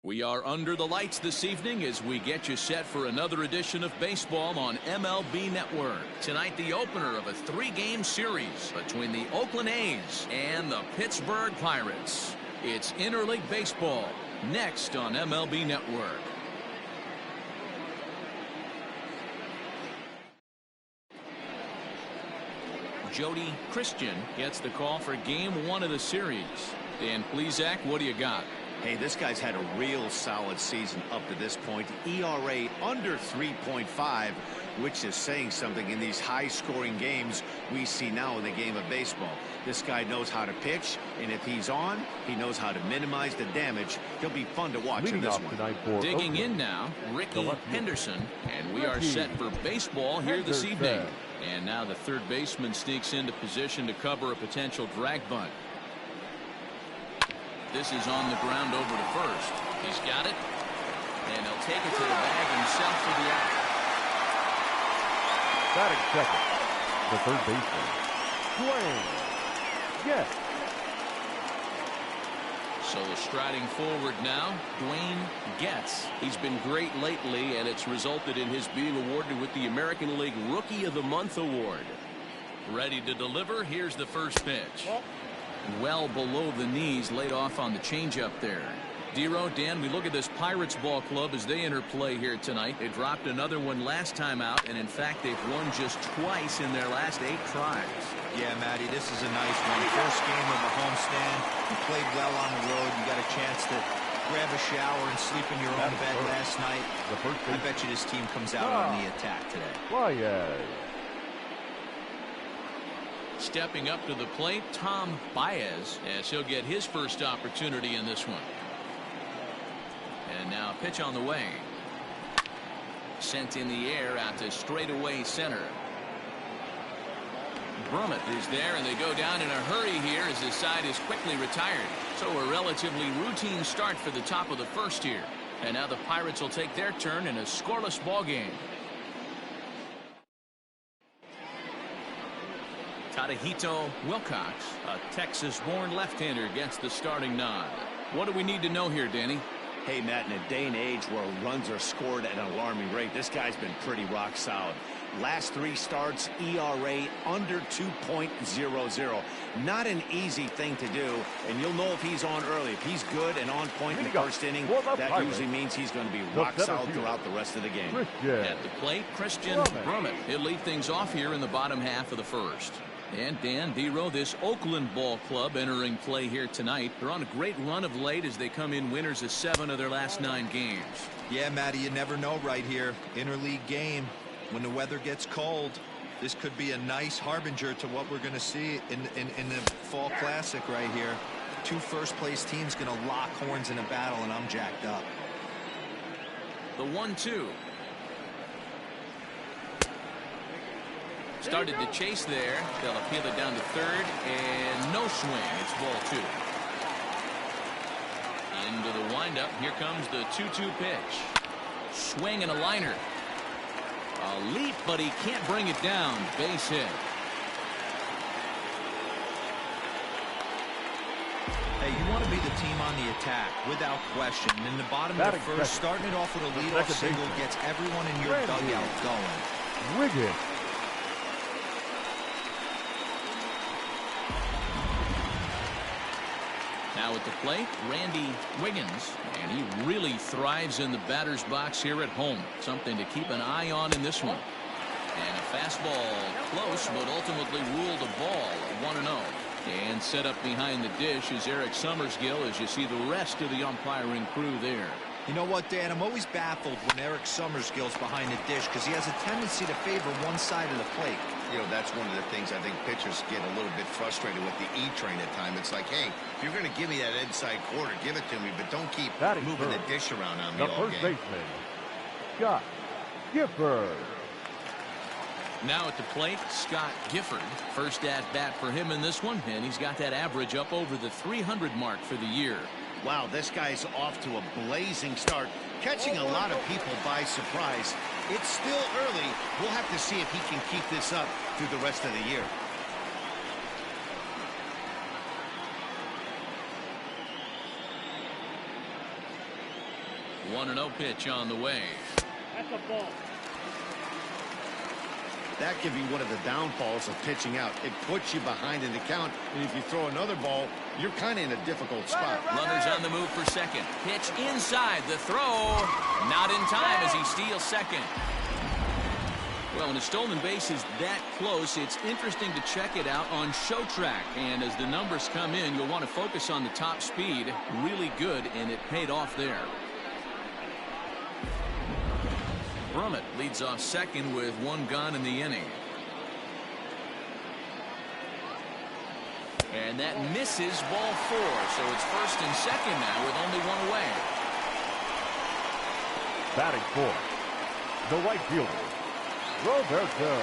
We are under the lights this evening as we get you set for another edition of baseball on MLB Network. Tonight, the opener of a three-game series between the Oakland A's and the Pittsburgh Pirates. It's interleague baseball next on MLB Network. Jody Christian gets the call for game one of the series. Dan Plesac, what do you got? Hey, this guy's had a real solid season up to this point. ERA under 3.5, which is saying something in these high-scoring games we see now in the game of baseball. This guy knows how to pitch, and if he's on, he knows how to minimize the damage. He'll be fun to watch in this one. Digging in now, Ricky Henderson, and we are set for baseball here this evening. And now the third baseman sneaks into position to cover a potential drag bunt. This is on the ground over to first. He's got it. And he'll take it to the bag himself for the out. Batting second, the third baseman, Dwayne. Yes. So striding forward now, Dwayne Getz. He's been great lately, and it's resulted in his being awarded with the American League Rookie of the Month award. Ready to deliver. Here's the first pitch. Well below the knees, laid off on the changeup there. Dero, Dan, we look at this Pirates ball club as they enter play here tonight. They dropped another one last time out, and in fact, they've won just twice in their last 8 tries. Yeah, Matty, this is a nice one. First game of a homestand. You played well on the road. You got a chance to grab a shower and sleep in your own bed last night. I bet you this team comes out on the attack today. Stepping up to the plate, Tom Baez, as he'll get his first opportunity in this one. And now a pitch on the way. Sent in the air out to straightaway center. Brummett is there, and they go down in a hurry here as his side is quickly retired. So a relatively routine start for the top of the first here. And now the Pirates will take their turn in a scoreless ball game. Tadahito Wilcox, a Texas-born left-hander, gets the starting nod. What do we need to know here, Danny? Hey, Matt, in a day and age where runs are scored at an alarming rate, this guy's been pretty rock solid. Last 3 starts, ERA under 2.00. Not an easy thing to do, and you'll know if he's on early. If he's good and on point in the first inning, that usually means he's going to be rock solid throughout the rest of the game. At the plate, Christian Brummett. He'll lead things off here in the bottom half of the first. And Dan, Dero, this Oakland ball club entering play here tonight. They're on a great run of late as they come in winners of 7 of their last 9 games. Yeah, Matty, you never know right here. Interleague game. When the weather gets cold, this could be a nice harbinger to what we're going to see in the Fall Classic right here. 2 first-place teams going to lock horns in a battle, and I'm jacked up. The 1-2. Started to chase there. They'll appeal it down to third, and no swing. It's ball 2. Into the windup. Here comes the 2-2 pitch. Swing and a liner. A leap, but he can't bring it down. Base hit. Hey, you want to be the team on the attack, without question. In the bottom of the first, starting it off with a leadoff single gets everyone in your dugout going. Wiggins. Now at the plate, Randy Wiggins, and he really thrives in the batter's box here at home. Something to keep an eye on in this one. And a fastball close, but ultimately ruled a ball, 1-0. And set up behind the dish is Eric Summersgill as you see the rest of the umpiring crew there. You know what, Dan? I'm always baffled when Eric Summersgill's behind the dish because he has a tendency to favor one side of the plate. You know, that's one of the things I think pitchers get a little bit frustrated with the E-train at times. It's like, hey, if you're going to give me that inside quarter, give it to me, but don't keep moving the dish around on me all game. The first baseman, Scott Gifford. Now at the plate, Scott Gifford. First at bat for him in this one, and he's got that average up over the 300 mark for the year. Wow, this guy's off to a blazing start, catching a lot of people by surprise. It's still early. We'll have to see if he can keep this up through the rest of the year. 1-0 pitch on the way. That's a ball. That can be one of the downfalls of pitching out. It puts you behind in the count, and if you throw another ball, you're kind of in a difficult spot. Runners on the move for second. Pitch inside. The throw. Not in time as he steals second. Well, when a stolen base is that close, it's interesting to check it out on show track. And as the numbers come in, you'll want to focus on the top speed. Really good, and it paid off there. Brummett leads off second with 1 gone in the inning. And that misses ball 4. So it's first and second now with only 1 away. Batting fourth, the right fielder, Roberto.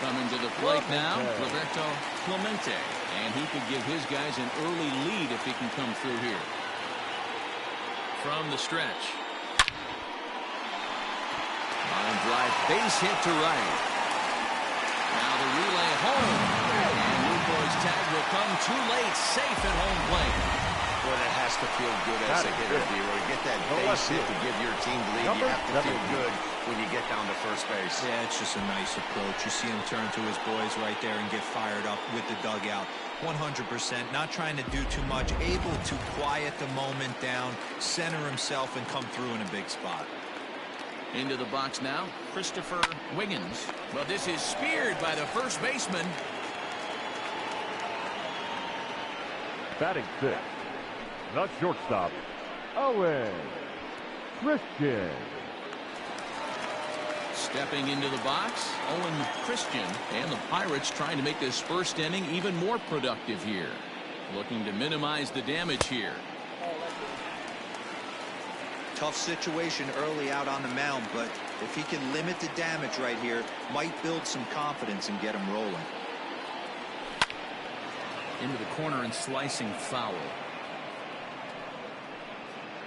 Coming to the plate now, Roberto Clemente. And he could give his guys an early lead if he can come through here. From the stretch. Line drive, base hit to right. Now the relay home. And Lugo's tag will come too late, safe at home plate. Well, it has to feel good as a hitter, Vero. To get that base hit to give your team the lead, you have to feel good when you get down to first base. Yeah, it's just a nice approach. You see him turn to his boys right there and get fired up with the dugout. 100%, not trying to do too much, able to quiet the moment down, center himself, and come through in a big spot. Into the box now, Christopher Wiggins. Well, this is speared by the first baseman. Batting sixth, the shortstop, Owen Christian. Stepping into the box, Owen Christian, and the Pirates trying to make this first inning even more productive here. Looking to minimize the damage here. Tough situation early out on the mound, but if he can limit the damage right here, might build some confidence and get him rolling. Into the corner and slicing foul.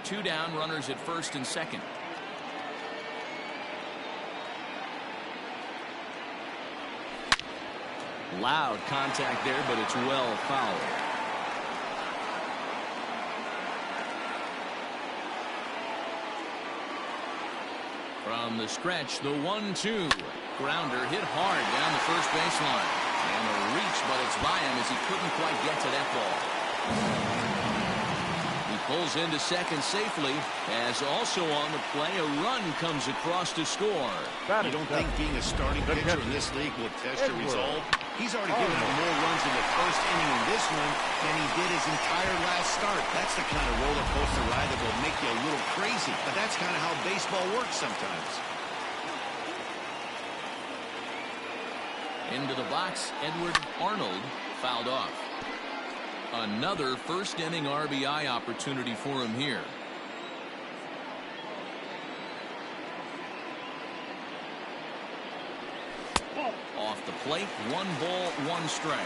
2 down, runners at first and second. Loud contact there, but it's well fouled. From the stretch, the 1-2. Grounder hit hard down the first baseline. And a reach, but it's by him as he couldn't quite get to that ball. He pulls into second safely, as also on the play, a run comes across to score. You don't think being a starting pitcher in this league will test your resolve? He's already given up more runs in the first inning in this one than he did his entire last start. That's the kind of roller coaster ride that will make you a little crazy. But that's kind of how baseball works sometimes. Into the box, Edward Arnold fouled off. Another first inning RBI opportunity for him here. Off the plate, 1 ball, 1 strike.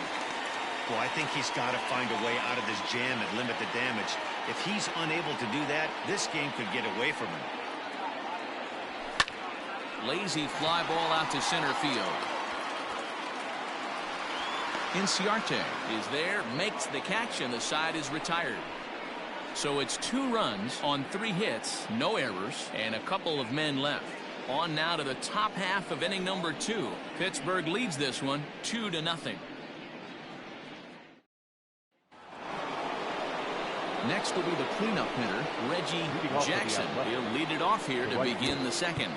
Well, I think he's got to find a way out of this jam and limit the damage. If he's unable to do that, this game could get away from him. Lazy fly ball out to center field. Inciarte is there, makes the catch, and the side is retired. So it's 2 runs on 3 hits, no errors, and a couple of men left. On now to the top half of inning number 2. Pittsburgh leads this one 2-0. Next will be the cleanup hitter, Reggie Jackson. He'll lead it off here to begin the second.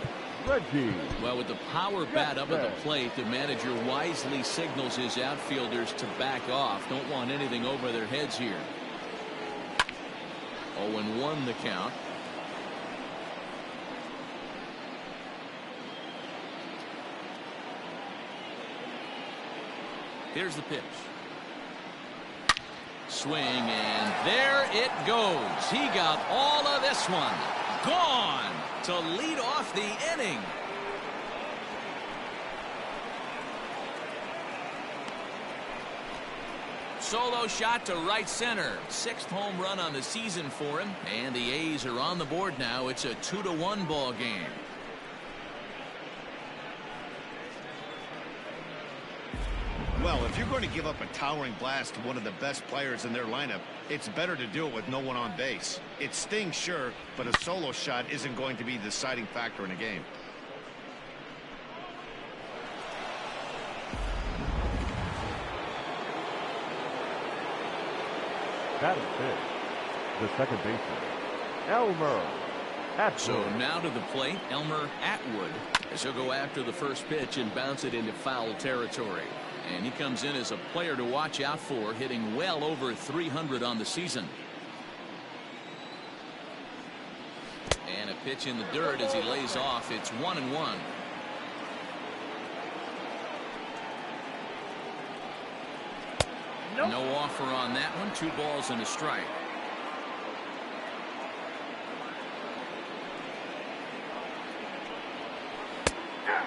Reggie. Well, with the power bat up at the plate, the manager wisely signals his outfielders to back off. Don't want anything over their heads here. 0-1 the count. Here's the pitch. Swing, and there it goes. He got all of this one. Gone to lead off the inning. Solo shot to right center. 6th home run on the season for him. And the A's are on the board now. It's a 2-1 ball game. Well, if you're going to give up a towering blast to one of the best players in their lineup, it's better to do it with no one on base. It stings, sure, but a solo shot isn't going to be the deciding factor in a game. That is it. The second baseman, Elmer Atwood. So now to the plate, Elmer Atwood, as he'll go after the first pitch and bounce it into foul territory. And he comes in as a player to watch out for, hitting well over 300 on the season. And a pitch in the dirt as he lays off. It's 1-1. Nope. No offer on that one. 2 balls and a strike.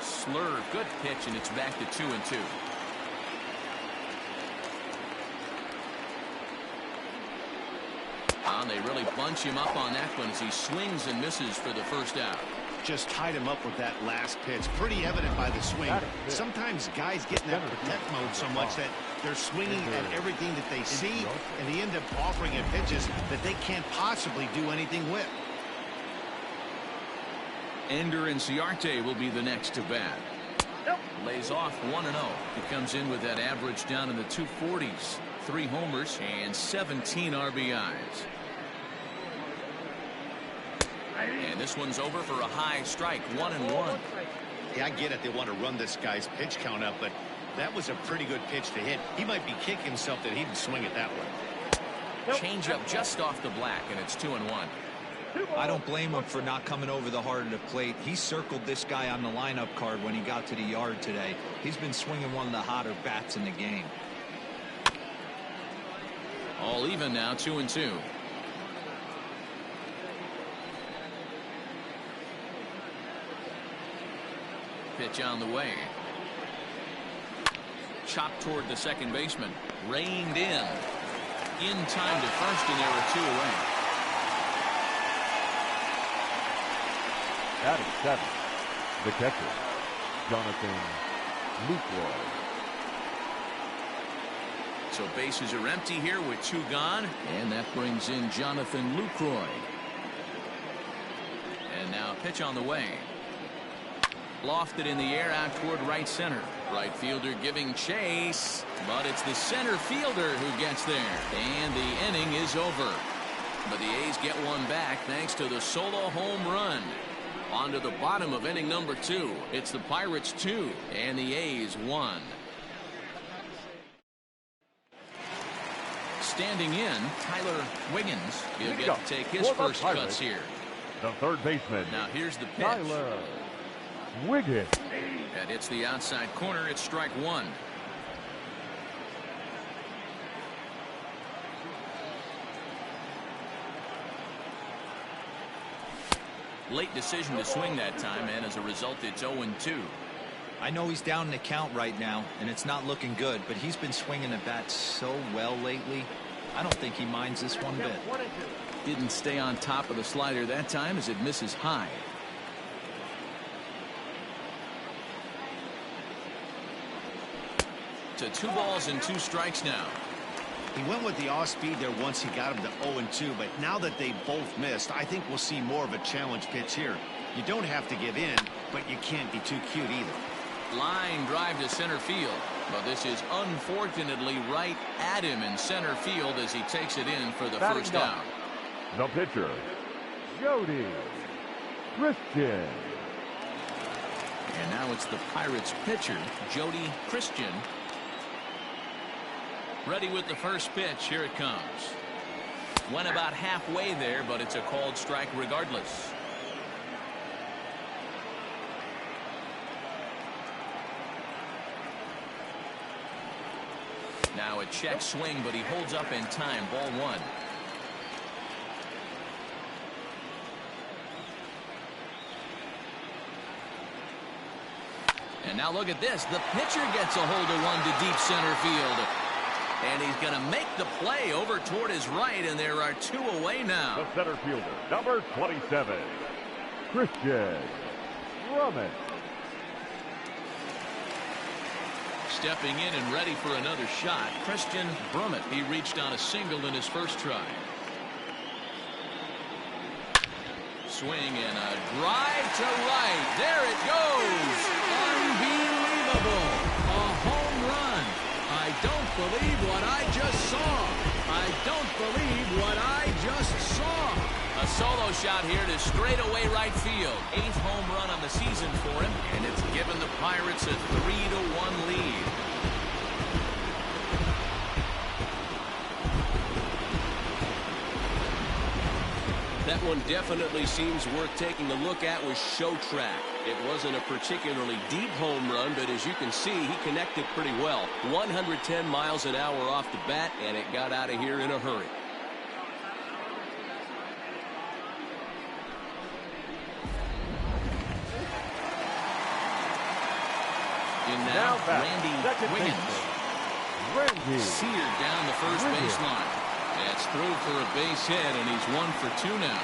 Slur, good pitch, and it's back to 2-2. And they really bunch him up on that one as he swings and misses for the first out. Just tied him up with that last pitch. Pretty evident by the swing. Sometimes guys get in that protect mode so much that they're swinging at everything that they see, and they end up offering at pitches that they can't possibly do anything with. Ender Inciarte will be the next to bat. Lays off 1-0. He comes in with that average down in the 240s. 3 homers and 17 RBIs. And this one's over for a high strike. 1-1. Yeah, I get it. They want to run this guy's pitch count up, but that was a pretty good pitch to hit. He might be kicking himself that he didn't swing it that way. Change up just off the black, and it's 2-1. I don't blame him for not coming over the heart of the plate. He circled this guy on the lineup card when he got to the yard today. He's been swinging one of the hotter bats in the game. All even now, 2-2. Pitch on the way. Chopped toward the second baseman. Reined in. In time to first, and there are 2 away. That is 7. The catcher, Jonathan Lucroy. So bases are empty here with 2 gone, and that brings in Jonathan Lucroy. And now pitch on the way. Lofted in the air out toward right center. Right fielder giving chase, but it's the center fielder who gets there, and the inning is over. But the A's get one back thanks to the solo home run. On to the bottom of inning number 2. It's the Pirates 2 and the A's 1. Standing in, Tyler Wiggins. He'll get to take his first cuts here. The third baseman. Now here's the pitch. Tyler Wiggins. That hits the outside corner. It's strike 1. Late decision to swing that time, and as a result, it's 0-2. I know he's down in the count right now, and it's not looking good, but he's been swinging the bat so well lately. I don't think he minds this one bit. Didn't stay on top of the slider that time as it misses high. To 2 balls and 2 strikes now. He went with the off speed there once he got him to 0-2, but now that they both missed, I think we'll see more of a challenge pitch here. You don't have to give in, but you can't be too cute either. Line drive to center field, but this is unfortunately right at him in center field as he takes it in for the first out. The pitcher, Jody Christian. And now it's the Pirates pitcher, Jody Christian. Ready with the first pitch. Here it comes. Went about halfway there, but it's a called strike regardless. Now a check swing, but he holds up in time. Ball 1. And now look at this. The pitcher gets a hold of one to deep center field. And he's going to make the play over toward his right, and there are 2 away now. The center fielder, number 27, Christian Drummond. Stepping in and ready for another shot, Christian Brummett. He reached on a single in his first try. Swing and a drive to right. There it goes. Unbelievable. A home run. I don't believe what I just saw. I don't believe what I just saw. A solo shot here to straightaway right field. 8th home run on the season for him, and it's given the Pirates a 3-1 lead. That one definitely seems worth taking a look at with Show Track. It wasn't a particularly deep home run, but as you can see, he connected pretty well. 110 miles an hour off the bat, and it got out of here in a hurry. In now, Randy Wiggins. Seared down the first baseline. That's through for a base hit, and he's 1 for 2 now.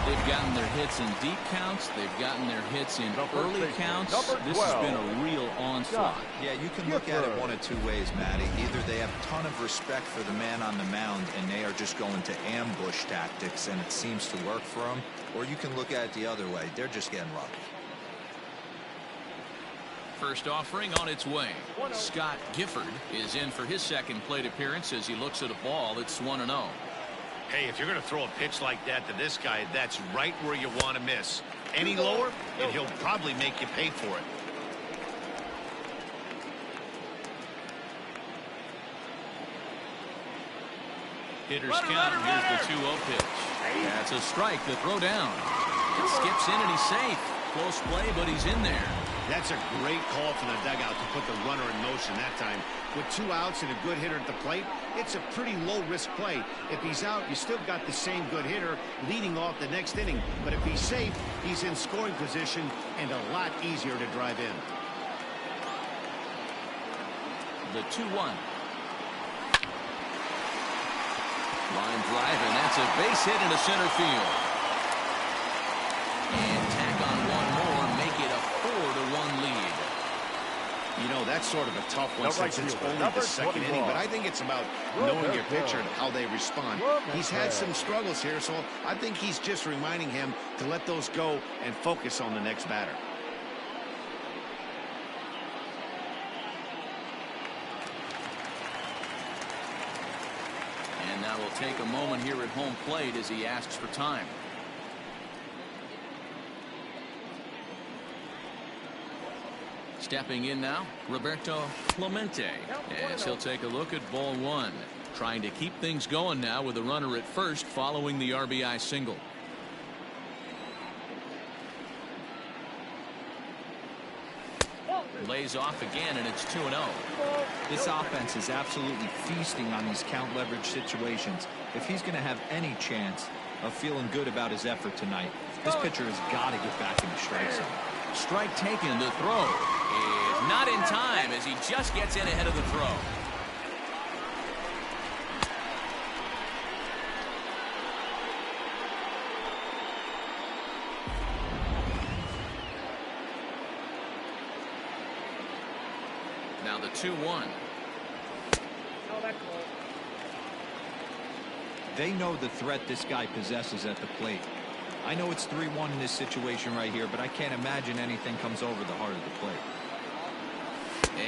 They've gotten their hits in deep counts. They've gotten their hits in early counts. This has been a real onslaught. Yeah, you can look at it one of two ways, Matty. Either they have a ton of respect for the man on the mound, and they are just going to ambush tactics, and it seems to work for them. Or you can look at it the other way. They're just getting lucky. First offering on its way. Scott Gifford is in for his second plate appearance as he looks at a ball that's 1-0. Hey, if you're going to throw a pitch like that to this guy, that's right where you want to miss. Any lower, and he'll probably make you pay for it. Hitter's count. Here's the 2-0 pitch. That's a strike. The throw down. It skips in and he's safe. Close play, but he's in there. That's a great call from the dugout to put the runner in motion that time. With 2 outs and a good hitter at the plate, it's a pretty low-risk play. If he's out, you still got the same good hitter leading off the next inning. But if he's safe, he's in scoring position and a lot easier to drive in. The 2-1. Line drive, and that's a base hit into center field. And tack on one more, make it a 4-1 lead. You know, that's sort of a tough one since it's only the second inning, but I think it's about knowing your pitcher and how they respond. He's had some struggles here, so I think he's just reminding him to let those go and focus on the next batter. And now we'll take a moment here at home plate as he asks for time. Stepping in now, Roberto Clemente, as he'll take a look at ball 1. Trying to keep things going now with a runner at first following the RBI single. Lays off again, and it's 2-0. This offense is absolutely feasting on these count leverage situations. If he's going to have any chance of feeling good about his effort tonight, this pitcher has got to get back in the strike zone. Strike taken. The throw is not in time as he just gets in ahead of the throw. Now the 2-1. They know the threat this guy possesses at the plate. I know it's 3-1 in this situation right here, but I can't imagine anything comes over the heart of the plate.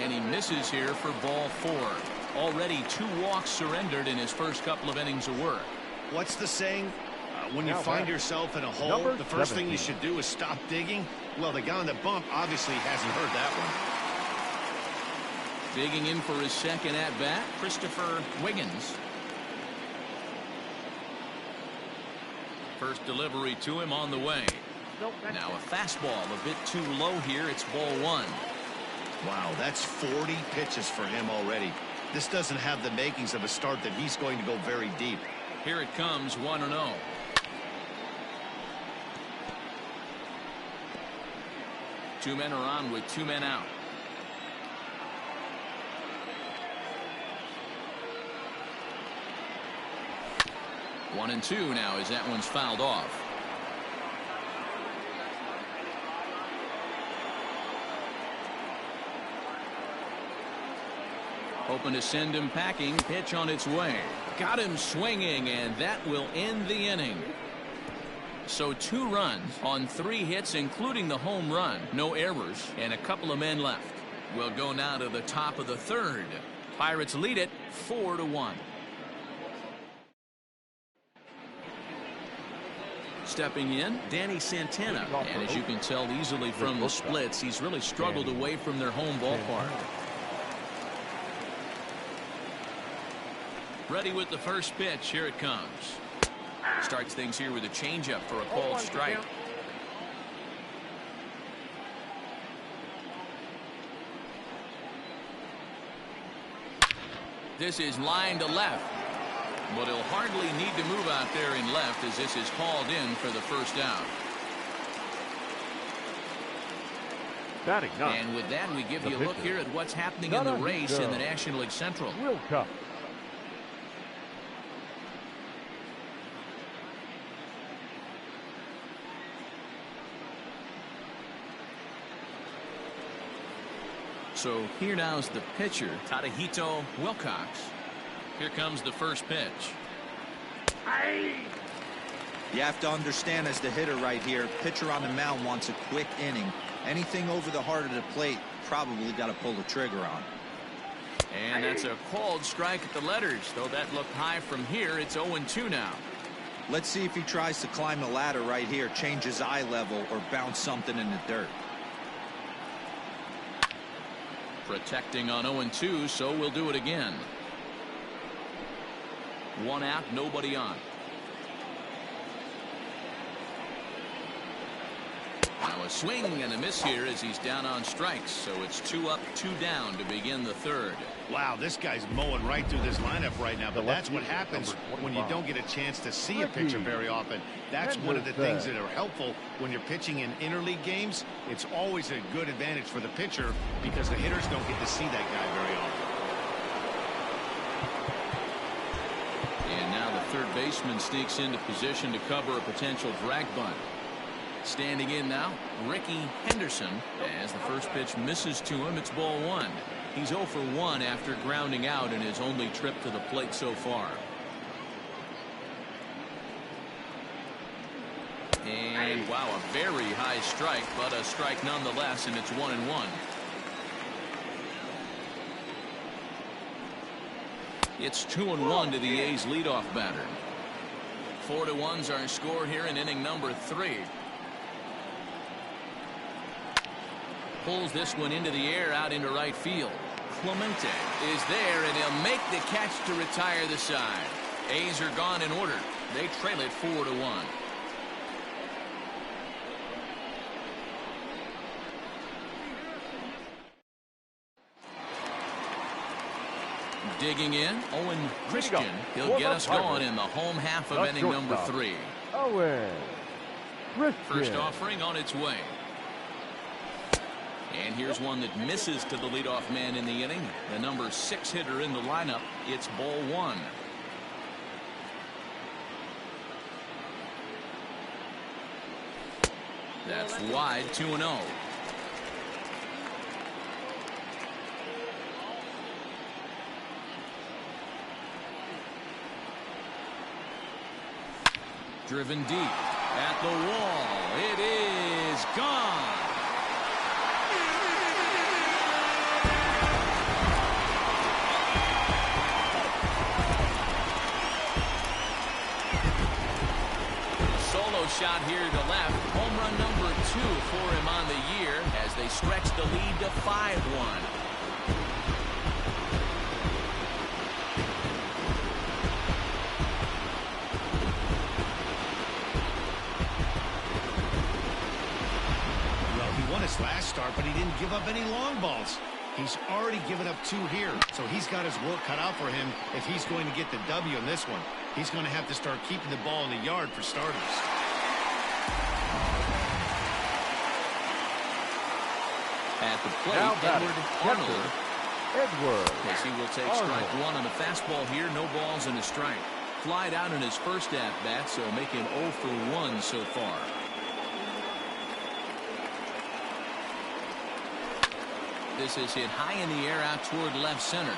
And he misses here for ball 4. Already 2 walks surrendered in his first couple of innings of work. What's the saying? When you find yourself in a hole, the first thing you should do is stop digging. Well, the guy on the bump obviously hasn't heard that one. Digging in for his second at-bat, Christopher Wiggins. First delivery to him on the way. Now a fastball a bit too low here. It's ball 1. Wow, that's 40 pitches for him already. This doesn't have the makings of a start that he's going to go very deep. Here it comes, 1-0. Two men are on with 2 men out. One and 2 now as that one's fouled off. Hoping to send him packing. Pitch on its way. Got him swinging, and that will end the inning. So 2 runs on 3 hits, including the home run. No errors, and a couple of men left. We'll go now to the top of the 3rd. Pirates lead it 4-1. Stepping in, Danny Santana. And as you can tell easily from the splits, he's really struggled away from their home ballpark. Ready with the first pitch. Here it comes. Starts things here with a changeup for a called strike. This is line to left. But he'll hardly need to move out there in left as this is called in for the first out. And with that, we give you a look here at what's happening in the race in the National League Central. So here now is the pitcher, Tadahito Wilcox. Here comes the first pitch. You have to understand, as the hitter right here, pitcher on the mound wants a quick inning. Anything over the heart of the plate, probably got to pull the trigger on. And that's a called strike at the letters. Though that looked high from here, it's 0-2 now. Let's see if he tries to climb the ladder right here, change his eye level, or bounce something in the dirt. Protecting on 0-2, so we'll do it again. 1 out, nobody on. Now a swing and a miss here as he's down on strikes. So it's 2 up, 2 down to begin the 3rd. Wow, this guy's mowing right through this lineup right now. But that's what happens when you don't get a chance to see a pitcher very often. That's one of the things that are helpful when you're pitching in interleague games. It's always a good advantage for the pitcher because the hitters don't get to see that guy very often. And now the third baseman sneaks into position to cover a potential drag bunt. Standing in now, Ricky Henderson. As the first pitch misses to him, it's ball 1. He's 0 for 1 after grounding out in his only trip to the plate so far. And wow, a very high strike, but a strike nonetheless, and it's 1-1. It's 2-1 to the A's leadoff batter. 4-1's our score here in inning number 3. Pulls this one into the air out into right field. Clemente is there, and he'll make the catch to retire the side. A's are gone in order. They trail it 4-1. Digging in, Owen Christian. He'll get us going in the home half of inning number 3. Owen Christian. First offering on its way. And here's one that misses to the leadoff man in the inning. The number 6 hitter in the lineup. It's ball 1. That's wide, 2-0. Driven deep at the wall. It is gone. Solo shot here to left. Home run number 2 for him on the year as they stretch the lead to 5-1. Last start, but he didn't give up any long balls. He's already given up 2 here, so he's got his work cut out for him if he's going to get the W in this one. He's going to have to start keeping the ball in the yard for starters. At the plate, Edward as he will take strike 1 on the fastball here. No balls and a strike. Flied out in his first at-bat, so making 0 for 1 so far. This is hit high in the air out toward left center.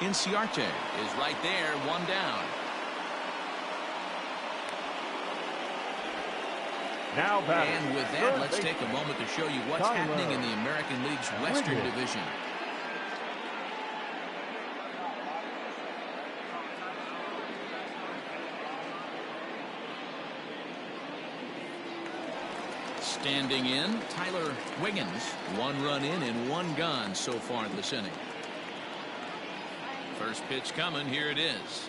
Inciarte is right there, one down. Now batting. And with that, let's take a moment to show you what's happening in the American League's Western Division. Standing in, Tyler Wiggins. 1 run in and 1 gone so far this inning. First pitch coming. Here it is.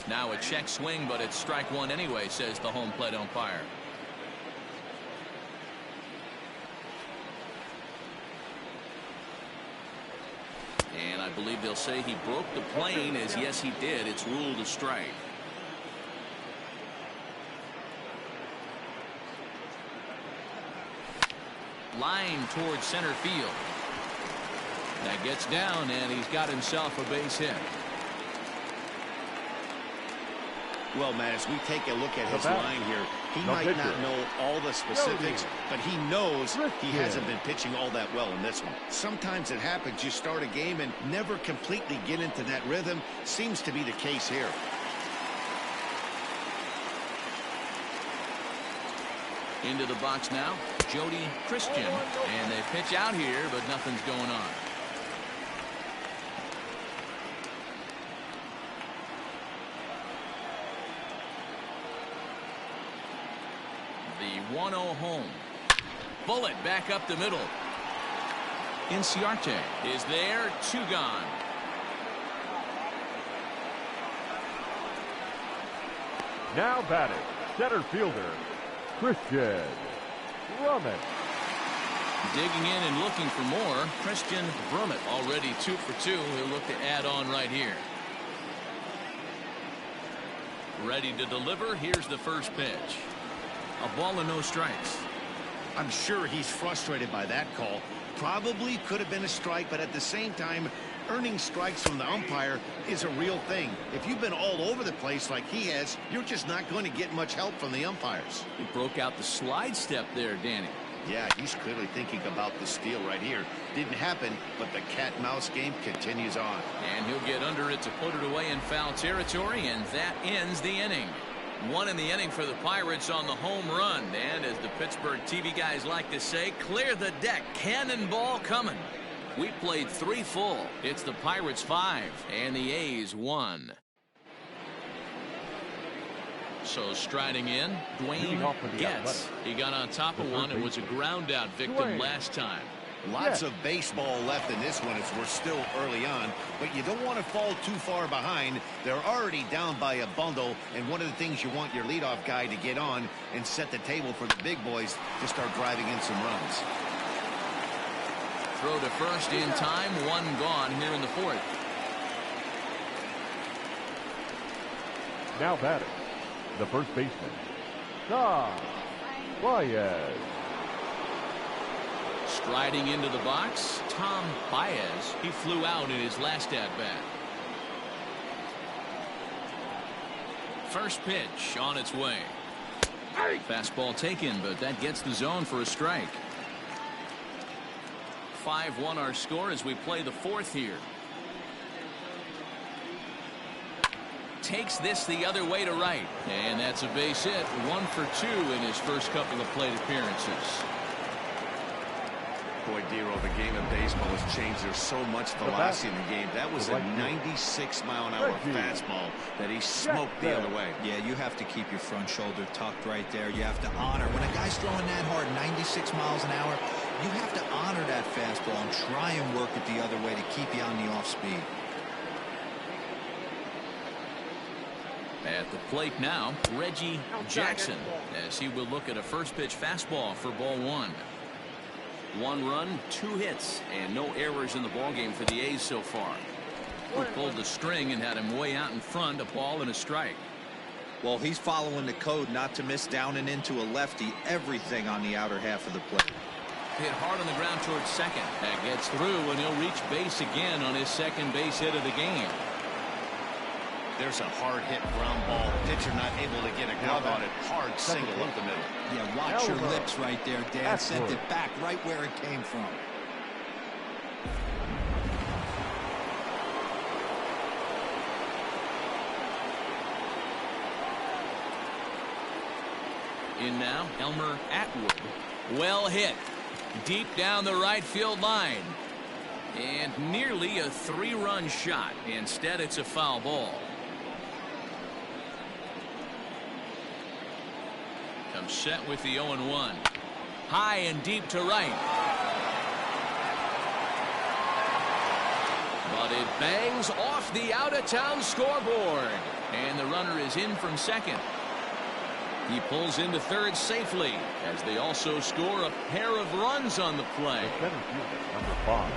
Now a check swing, but it's strike 1 anyway, says the home plate umpire. And I believe they'll say he broke the plane, as yes he did. It's ruled a strike. Line towards center field. That gets down, and he's got himself a base hit. Well, Matt, as we take a look at his line here, he might not know all the specifics, but he knows he hasn't been pitching all that well in this one. Sometimes it happens. You start a game and never completely get into that rhythm. Seems to be the case here. Into the box now, Jody Christian, and they pitch out here, but nothing's going on. The 1-0 home. Bullet back up the middle. Inciarte is there, 2 gone. Now batting, center fielder, Christian Brummett. Digging in and looking for more. Christian Brummett already 2 for 2. He'll look to add on right here. Ready to deliver. Here's the first pitch. A ball and no strikes. I'm sure he's frustrated by that call. Probably could have been a strike, but at the same time, earning strikes from the umpire is a real thing. If you've been all over the place like he has, you're just not going to get much help from the umpires. He broke out the slide step there, Danny. Yeah, he's clearly thinking about the steal right here. Didn't happen, but the cat-mouse game continues on. And he'll get under it to put it away in foul territory, and that ends the inning. 1 in the inning for the Pirates on the home run. And as the Pittsburgh TV guys like to say, clear the deck. Cannonball coming. We played 3 full. It's the Pirates 5 and the A's 1. So striding in, Dwayne Getz. He got on top of one and was a ground out victim last time. Lots of baseball left in this one as we're still early on, but you don't want to fall too far behind. They're already down by a bundle, and one of the things you want your leadoff guy to get on and set the table for the big boys to start driving in some runs. Throw to first in time, 1 gone here in the 4th. Now batting, the first baseman, Tom Baez. Striding into the box, Tom Baez. He flew out in his last at-bat. First pitch on its way. Fastball taken, but that gets the zone for a strike. 5-1 our score as we play the 4th here. Takes this the other way to right. And that's a base hit. 1 for 2 in his first couple of plate appearances. Boy, Dero, the game of baseball has changed. There's so much velocity in the game. That was a 96-mile-an-hour fastball that he smoked the other way. Yeah, you have to keep your front shoulder tucked right there. You have to honor. When a guy's throwing that hard, 96 miles an hour, you have to honor that fastball and try and work it the other way to keep you on the off speed. At the plate now, Reggie Jackson, as he will look at a first pitch fastball for ball 1. 1 run, 2 hits, and no errors in the ballgame for the A's so far. We pulled the string and had him way out in front, a ball and a strike. Well, he's following the code not to miss down and into a lefty, everything on the outer half of the plate. Hit hard on the ground towards second. That gets through, and he'll reach base again on his second base hit of the game. There's a hard hit ground ball. Pitcher not able to get a glove on it. Hard single up the middle. Yeah, watch your lips right there, Dan. Sent it back right where it came from. In now, Elmer Atwood. Well hit. Deep down the right field line. And nearly a 3-run shot. Instead, it's a foul ball. Comes set with the 0-1. High and deep to right. But it bangs off the out-of-town scoreboard. And the runner is in from second. He pulls into third safely as they also score a pair of runs on the play.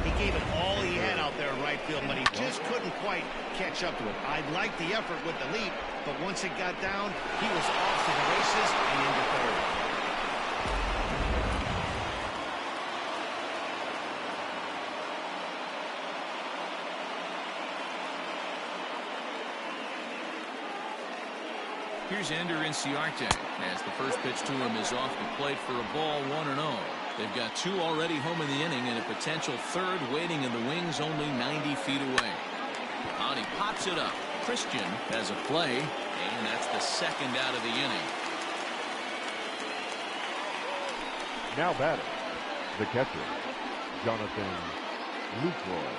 He gave it all he had out there in right field, but he just couldn't quite catch up to it. I liked the effort with the leap, but once it got down, he was off to the races and into third. Here's Ender Inciarte as the first pitch to him is off the plate for a ball 1-0. They've got 2 already home in the inning and a potential third waiting in the wings only 90 feet away. Out he pops it up. Christian has a play, and that's the second out of the inning. Now batting, the catcher, Jonathan Lucroy.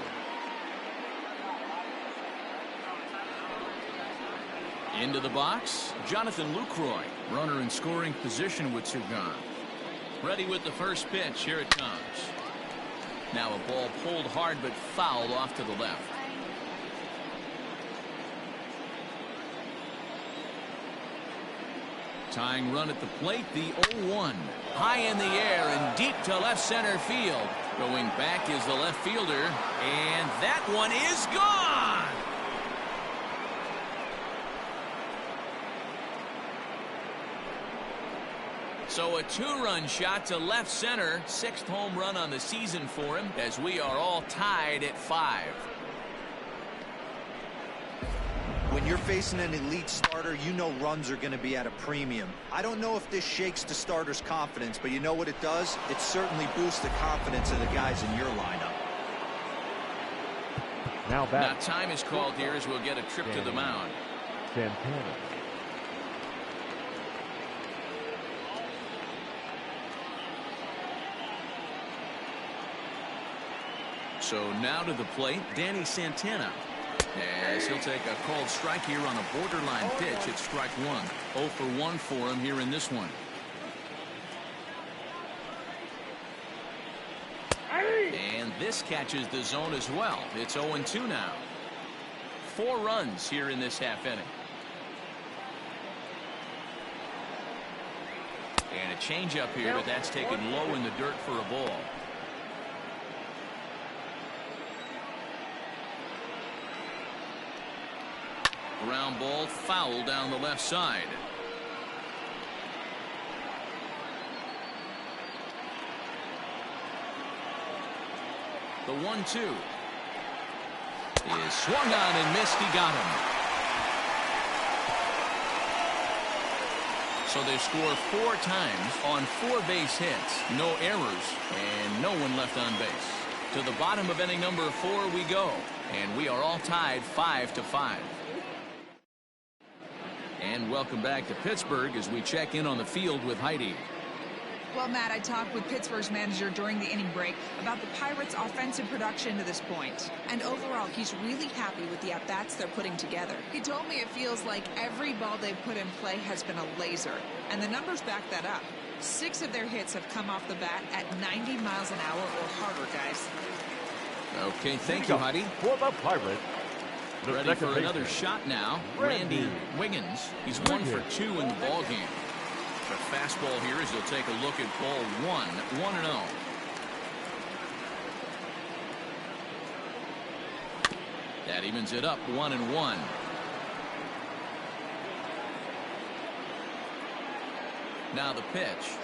Into the box, Jonathan Lucroy. Runner in scoring position with 2 gone. Ready with the first pitch. Here it comes. Now a ball pulled hard but fouled off to the left. Tying run at the plate, the 0-1. High in the air and deep to left center field. Going back is the left fielder, and that one is gone. So a 2-run shot to left center. 6th home run on the season for him as we are all tied at 5. When you're facing an elite starter, you know runs are going to be at a premium. I don't know if this shakes the starter's confidence, but you know what it does? It certainly boosts the confidence of the guys in your lineup. Now time is called here as we'll get a trip to the mound. Santana. So now to the plate, Danny Santana. As he'll take a called strike here on a borderline pitch at strike 1. 0 for 1 for him here in this one. And this catches the zone as well. It's 0-2 now. 4 runs here in this half inning. And a changeup here, but that's taken low in the dirt for a ball. Ground ball foul down the left side. The 1-2 is swung on and missed. He got him. So they score 4 times on 4 base hits. No errors and no one left on base. To the bottom of inning number 4 we go. And we are all tied 5-5. And welcome back to Pittsburgh as we check in on the field with Heidi. Well, Matt, I talked with Pittsburgh's manager during the inning break about the Pirates' offensive production to this point. And overall, he's really happy with the at-bats they're putting together. He told me it feels like every ball they've put in play has been a laser. And the numbers back that up. 6 of their hits have come off the bat at 90 miles an hour or harder, guys. Okay, thank you, Heidi. For the Pirates. Ready for another shot now. Randy Wiggins. He's 1 for 2 in the ball game. The fastball here as he'll take a look at ball 1, 1-0. That evens it up 1-1. Now the pitch.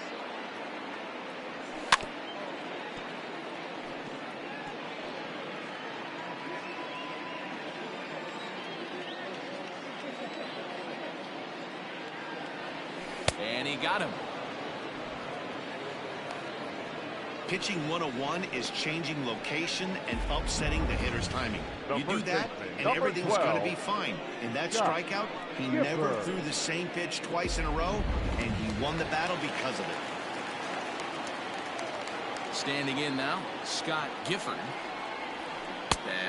And he got him. Pitching 101 is changing location and upsetting the hitter's timing. You do that, and everything's going to be fine. In that strikeout, he never threw the same pitch twice in a row, and he won the battle because of it. Standing in now, Scott Gifford.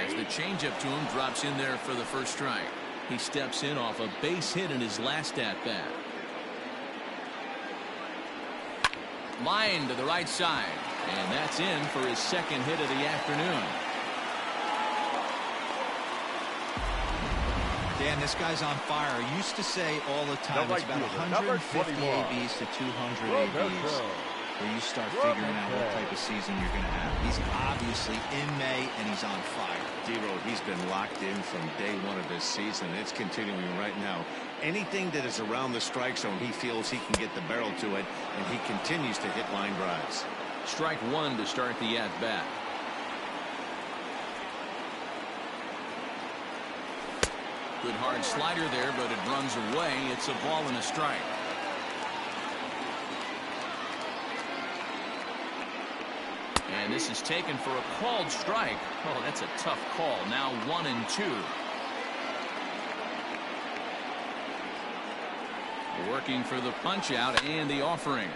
As the changeup to him drops in there for the first strike. He steps in off a base hit in his last at-bat. Line to the right side. And that's in for his second hit of the afternoon. Dan, this guy's on fire. I used to say all the time, it's about 150 ABs to 200 ABs where you start figuring out what type of season you're going to have. He's obviously in May, and he's on fire. D-Road, he's been locked in from day one of this season. It's continuing right now. Anything that is around the strike zone, he feels he can get the barrel to it, and he continues to hit line drives. Strike one to start the at-bat. Good hard slider there, but it runs away. It's a ball and a strike. And this is taken for a called strike. Oh, that's a tough call. Now 1-2. Working for the punch out and the offering.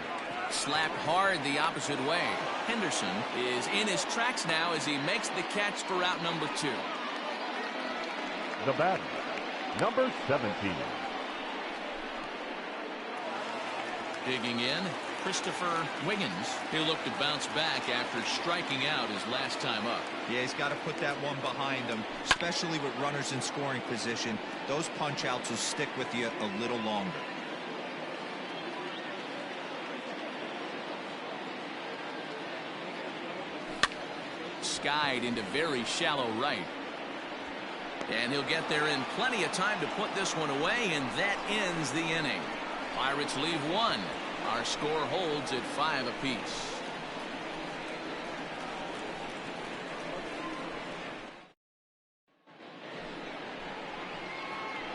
Slapped hard the opposite way. Henderson is in his tracks now as he makes the catch for out number 2. The batter, number 17. Digging in, Christopher Wiggins. He'll look to bounce back after striking out his last time up. Yeah, he's got to put that one behind him, especially with runners in scoring position. Those punch outs will stick with you a little longer. Skied into very shallow right. And he'll get there in plenty of time to put this one away, and that ends the inning. Pirates leave one. Our score holds at 5 apiece.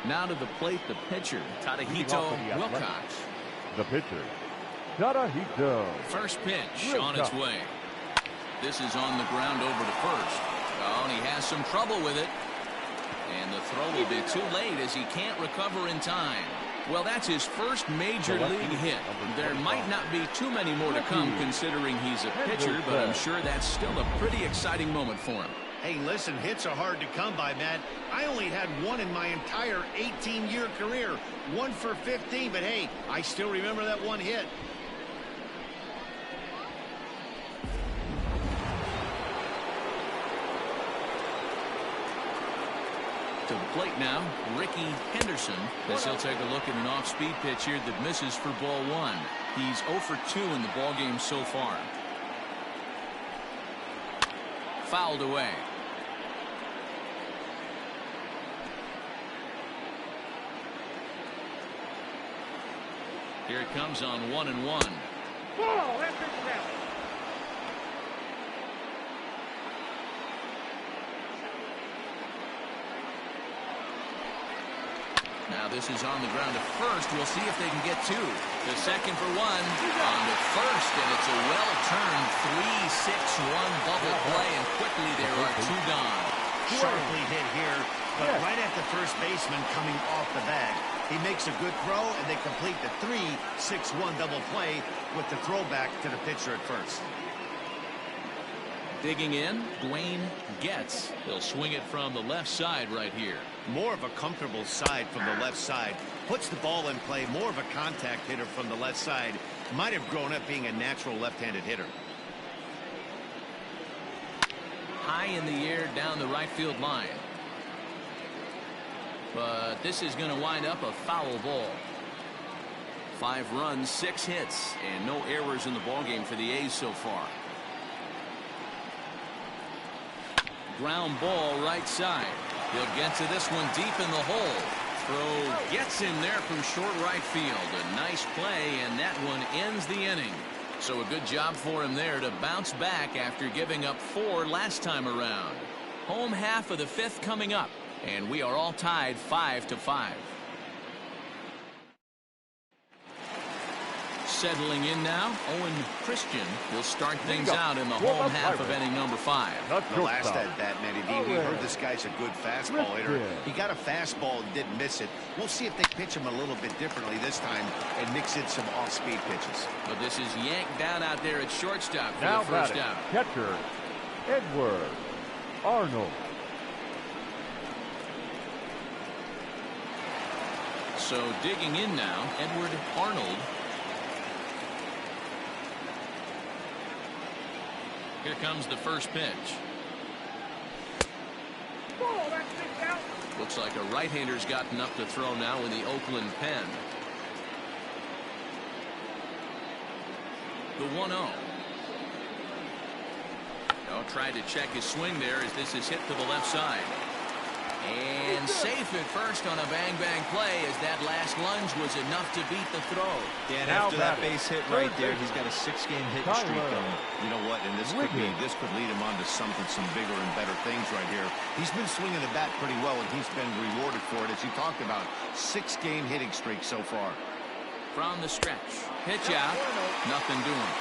Now to the plate, the pitcher, Tadahito Wilcox. The pitcher, Tadahito. First pitch on its way. This is on the ground over to first. Oh, and he has some trouble with it. And the throw will be too late as he can't recover in time. Well, that's his first major league hit. There might not be too many more to come considering he's a pitcher, but I'm sure that's still a pretty exciting moment for him. Hey, listen, hits are hard to come by, Matt. I only had one in my entire 18-year career. 1 for 15, but hey, I still remember that one hit. To the plate now, Ricky Henderson, as he'll take a look at an off-speed pitch here that misses for ball 1. He's 0 for 2 in the ballgame so far. Fouled away. Here it comes on 1-1. Ball after count. Now this is on the ground to first. We'll see if they can get 2. The second for 1 on the first, and it's a well-turned 3-6-1 double play, and quickly there are 2 gone. Sharply hit here, but right at the first baseman coming off the bag. He makes a good throw, and they complete the 3-6-1 double play with the throwback to the pitcher at first. Digging in, Dwayne Getz. He'll swing it from the left side right here. More of a comfortable side from the left side. Puts the ball in play. More of a contact hitter from the left side. Might have grown up being a natural left-handed hitter. High in the air down the right field line. But this is going to wind up a foul ball. 5 runs, 6 hits, and no errors in the ballgame for the A's so far. Ground ball right side. He'll get to this one deep in the hole. Throw gets him there from short right field. A nice play, and that one ends the inning. So a good job for him there to bounce back after giving up 4 last time around. Home half of the 5th coming up, and we are all tied 5-5. Settling in now, Owen Christian will start things out in the home half of inning number 5. The last at bat, Matty D, we heard this guy's a good fastball hitter. He got a fastball and didn't miss it. We'll see if they pitch him a little bit differently this time and mix in some off-speed pitches. But this is yanked down out there at shortstop for Now the first batting, out. catcher, Edward Arnold. So digging in now, Edward Arnold. Here comes the first pitch. Looks like a right-hander's gotten up to throw now in the Oakland pen. The 1-0. Tried to check his swing there as this is hit to the left side. And safe at first on a bang-bang play as that last lunge was enough to beat the throw. Yeah, and after that base hit right there, he's got a 6-game hitting streak going. You know what? And this could lead him on to some bigger and better things right here. He's been swinging the bat pretty well, and he's been rewarded for it, as you talked about. 6-game hitting streak so far. From the stretch, pitch out, nothing doing.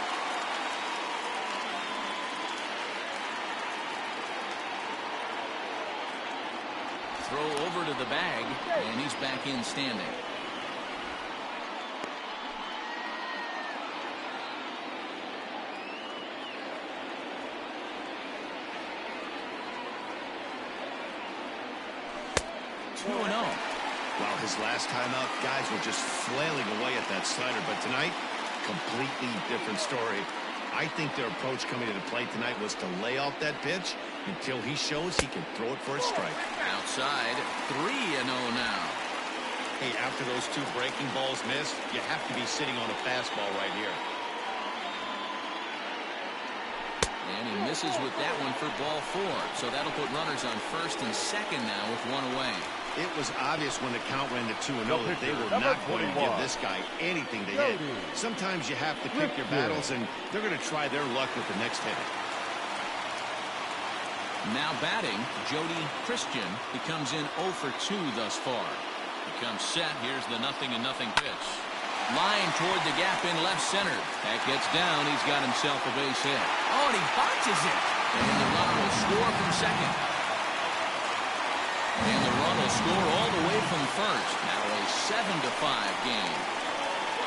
Throw over to the bag, and he's back in standing. Well, his last time out, guys were just flailing away at that slider, but tonight, completely different story. I think their approach coming to the plate tonight was to lay off that pitch until he shows he can throw it for a strike. Outside, 3-0 now. Hey, after those 2 breaking balls missed, you have to be sitting on a fastball right here. And he misses with that one for ball 4. So that'll put runners on first and second now with 1 away. It was obvious when the count ran to 2-0 that they were not going to give this guy anything to hit. Sometimes you have to pick your battles, and they're going to try their luck with the next hitter. Now batting, Jody Christian. He comes in 0 for 2 thus far. He comes set. Here's the 0-0 pitch. Line toward the gap in left center. That gets down. He's got himself a base hit. Oh, and he bounces it. And the runner will score from second. And the run will score all the way from first. Now a 7-5 game.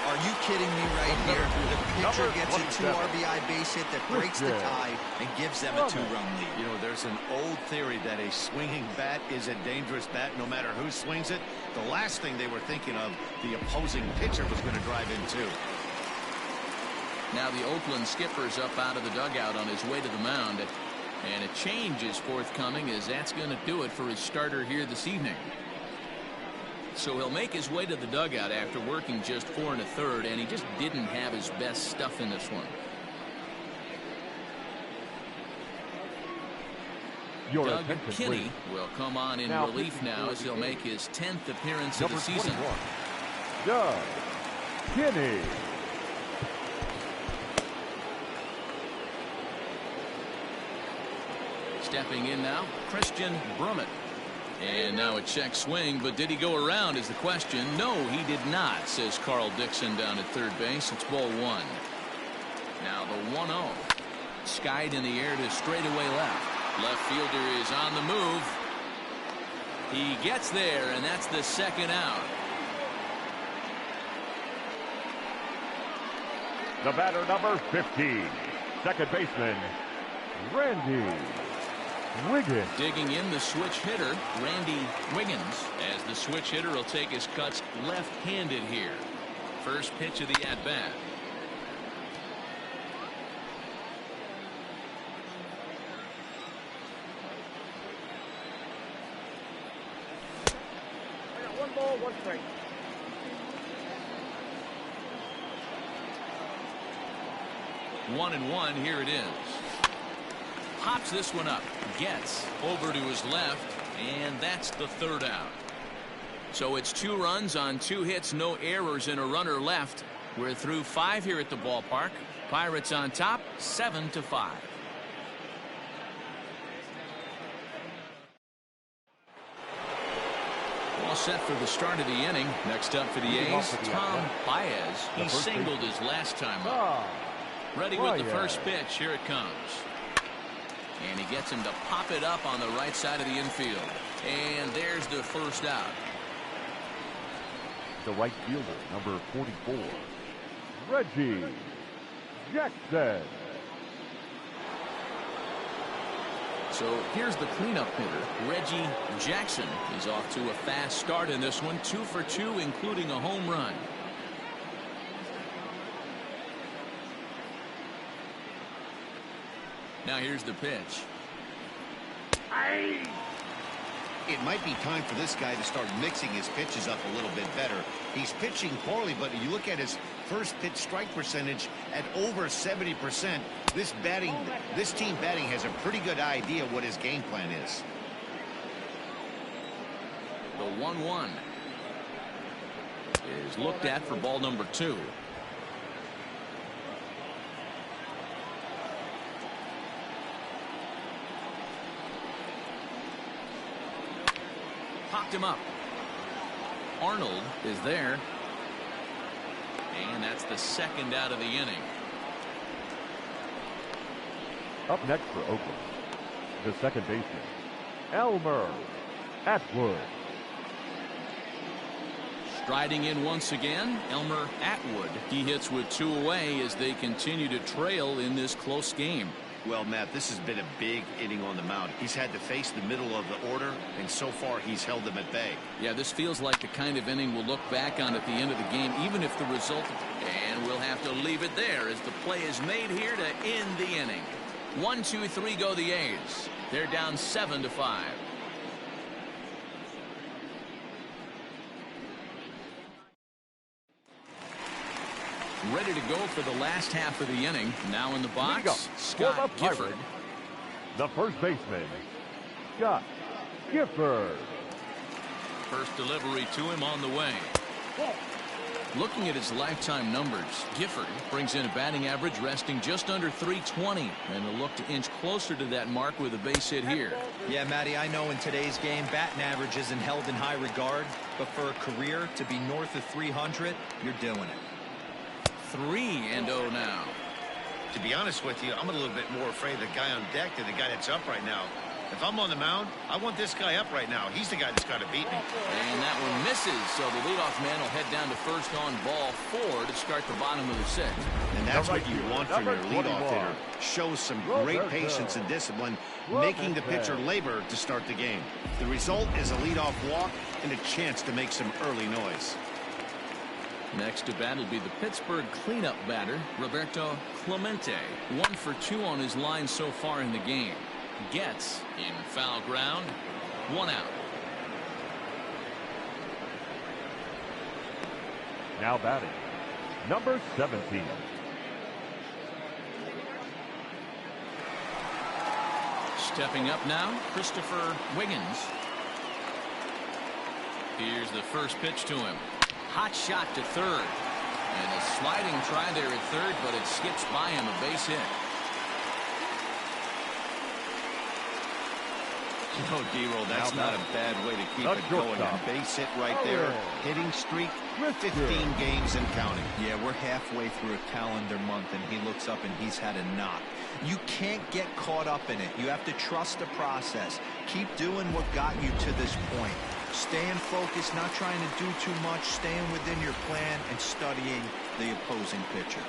Are you kidding me right here? The pitcher gets a 2 RBI base hit that breaks the tie and gives them a 2-run lead. You know, there's an old theory that a swinging bat is a dangerous bat no matter who swings it. The last thing they were thinking of, the opposing pitcher was going to drive in too. Now the Oakland skipper's up out of the dugout on his way to the mound. And a change is forthcoming, as that's going to do it for his starter here this evening. So he'll make his way to the dugout after working just 4 1/3, and he just didn't have his best stuff in this one. Doug Kinney will come on in relief now as he'll make his 10th appearance of the season. Doug Kinney. Stepping in now, Christian Brummett. And now a check swing, but did he go around is the question. No, he did not, says Carl Dixon down at third base. It's ball 1. Now the 1-0. Skied in the air to straightaway left. Left fielder is on the move. He gets there, and that's the second out. The batter, number 15, second baseman, Randy Wiggins. Digging in, the switch hitter, Randy Wiggins, as the switch hitter will take his cuts left-handed here. First pitch of the at-bat. I got 1 ball, 1 strike. One and one, here it is. Pops this one up, gets over to his left, and that's the third out. So it's 2 runs on 2 hits, no errors, and a runner left. We're through 5 here at the ballpark. Pirates on top, 7-5. All set for the start of the inning. Next up for the A's, Tom Baez. He singled his last time up. Ready with the first pitch. Here it comes. And he gets him to pop it up on the right side of the infield. And there's the first out. The right fielder, number 44, Reggie Jackson. So here's the cleanup hitter, Reggie Jackson. He's off to a fast start in this one, 2 for 2, including a home run. Now here's the pitch. It might be time for this guy to start mixing his pitches up a little bit better. He's pitching poorly, but you look at his first pitch strike percentage at over 70%. This team batting has a pretty good idea what his game plan is. The 1-1 is looked at for ball number 2. Popped him up. Arnold is there. And that's the second out of the inning. Up next for Oakland, the second baseman, Elmer Atwood. Striding in once again, Elmer Atwood. He hits with 2 away as they continue to trail in this close game. Well, Matt, this has been a big inning on the mound. He's had to face the middle of the order, and so far he's held them at bay. Yeah, this feels like the kind of inning we'll look back on at the end of the game, even if the result... And we'll have to leave it there as the play is made here to end the inning. 1, 2, 3 go the A's. They're down 7-5. Ready to go for the last half of the inning. Now in the box, Scott Gifford. The first baseman, Scott Gifford. First delivery to him on the way. Looking at his lifetime numbers, Gifford brings in a batting average resting just under .320, and will look to inch closer to that mark with a base hit here. Yeah, Matty, I know in today's game batting average isn't held in high regard, but for a career to be north of 300, you're doing it. 3-0 now. To be honest with you, I'm a little bit more afraid of the guy on deck than the guy that's up right now. If I'm on the mound, I want this guy up right now. He's the guy that's got to beat me. And that one misses, so the leadoff man will head down to first on ball 4 to start the bottom of the 6th. And that's what you want from your leadoff hitter. Shows some great patience and discipline, making the pitcher labor to start the game. The result is a leadoff walk and a chance to make some early noise. Next to bat will be the Pittsburgh cleanup batter, Roberto Clemente. 1 for 2 on his line so far in the game. Gets in foul ground. 1 out. Now batting, number 17. Stepping up now, Christopher Wiggins. Here's the first pitch to him. Hot shot to third. And a sliding try there at third, but it skips by him, a base hit. No, D-roll, that's not a bad way to keep it going. A base hit right there. Hitting streak, 15 games and counting. Yeah, we're halfway through a calendar month, and he looks up and he's had a knock. You can't get caught up in it. You have to trust the process. Keep doing what got you to this point. Staying focused, not trying to do too much, staying within your plan, and studying the opposing pitcher.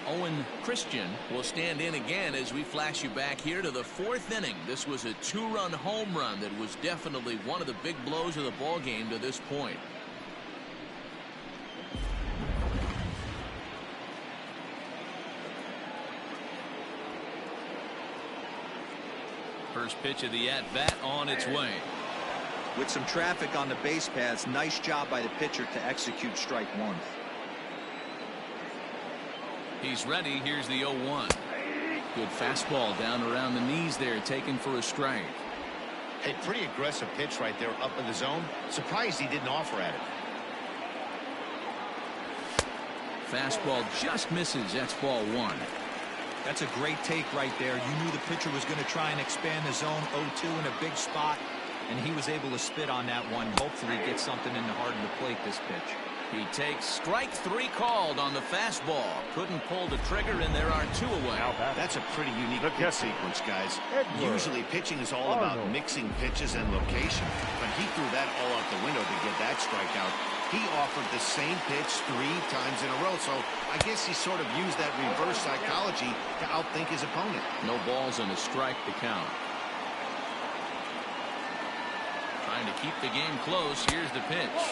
Owen Christian will stand in again as we flash you back here to the 4th inning. This was a 2-run home run that was definitely one of the big blows of the ball game to this point. First pitch of the at-bat on its way. With some traffic on the base paths, nice job by the pitcher to execute strike 1. He's ready. Here's the 0-1. Good fastball down around the knees there, taken for a strike. A pretty aggressive pitch right there up in the zone. Surprised he didn't offer at it. Fastball just misses. That's ball 1. That's a great take right there. You knew the pitcher was going to try and expand the zone. 0-2 in a big spot. and he was able to spit on that one. Hopefully get something in the heart of the plate this pitch. He takes strike 3 called on the fastball. Couldn't pull the trigger, and there are 2 away. That's a pretty unique pitch sequence, guys. Usually pitching is all about mixing pitches and location, but he threw that all out the window to get that strikeout. He offered the same pitch 3 times in a row, so I guess he sort of used that reverse psychology to outthink his opponent. No balls and a strike to count. Trying to keep the game close. Here's the pitch.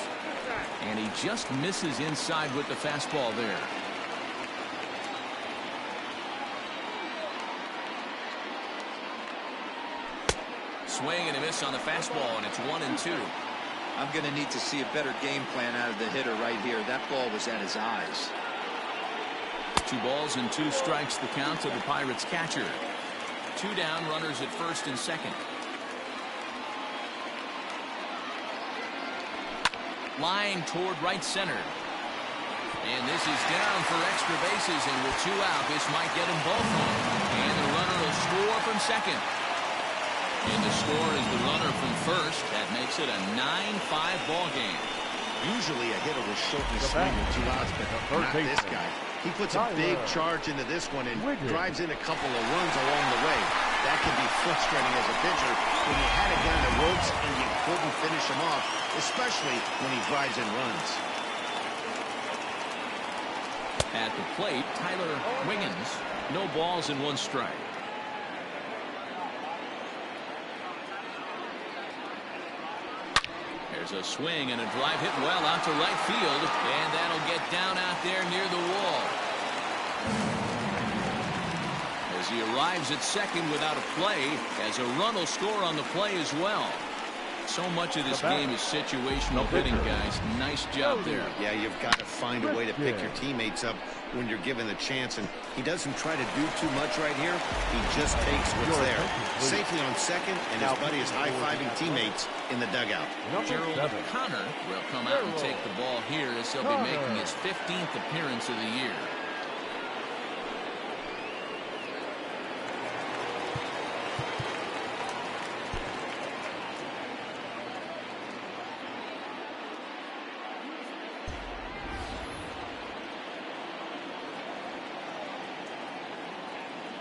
And he just misses inside with the fastball there. Swing and a miss on the fastball, and it's 1-2. I'm going to need to see a better game plan out of the hitter right here. That ball was at his eyes. 2 balls and 2 strikes the count to the Pirates catcher. 2 down, runners at first and second. Line toward right center. And this is down for extra bases, and with 2 out, this might get them both home. And the runner will score from second. And the score is the runner from first. That makes it a 9-5 ball game. Usually a hitter will shorten the swing with 2 outs, but not this guy. He puts a big charge into this one and drives in a couple of runs along the way. That can be frustrating as a pitcher when you had a guy in the ropes and you couldn't finish him off, especially when he drives in runs. At the plate, Tyler Wiggins. No balls and 1 strike. There's a swing and a drive hit well out to right field, and that'll get down out there near the wall. As he arrives at second without a play, as a run will score on the play as well. So much of this game is situational hitting, guys. Nice job there. Yeah, you've got to find a way to pick your teammates up when you're given the chance, and he doesn't try to do too much right here. He just takes what's there. Safely on second, and his buddy is high-fiving teammates in the dugout. Gerald Connor will come out and take the ball here as he'll be making his 15th appearance of the year.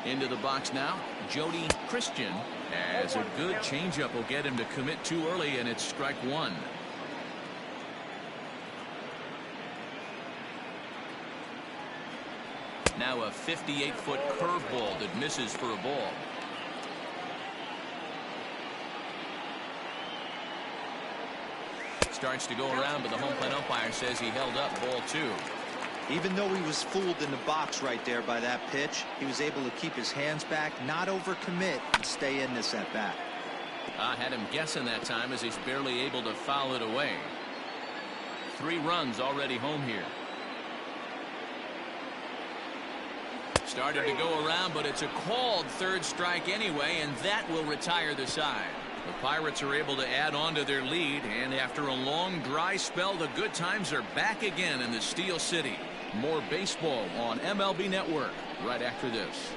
Into the box now, Jody Christian, as a good changeup will get him to commit too early, and it's strike 1. Now a 58-foot curveball that misses for a ball. Starts to go around, but the home plate umpire says he held up ball 2. Even though he was fooled in the box right there by that pitch, he was able to keep his hands back, not overcommit, and stay in this at bat. I had him guessing that time as he's barely able to foul it away. 3 runs already home here. Started to go around, but it's a called 3rd strike anyway, and that will retire the side. The Pirates are able to add on to their lead, and after a long dry spell, the good times are back again in the Steel City. More baseball on MLB Network right after this.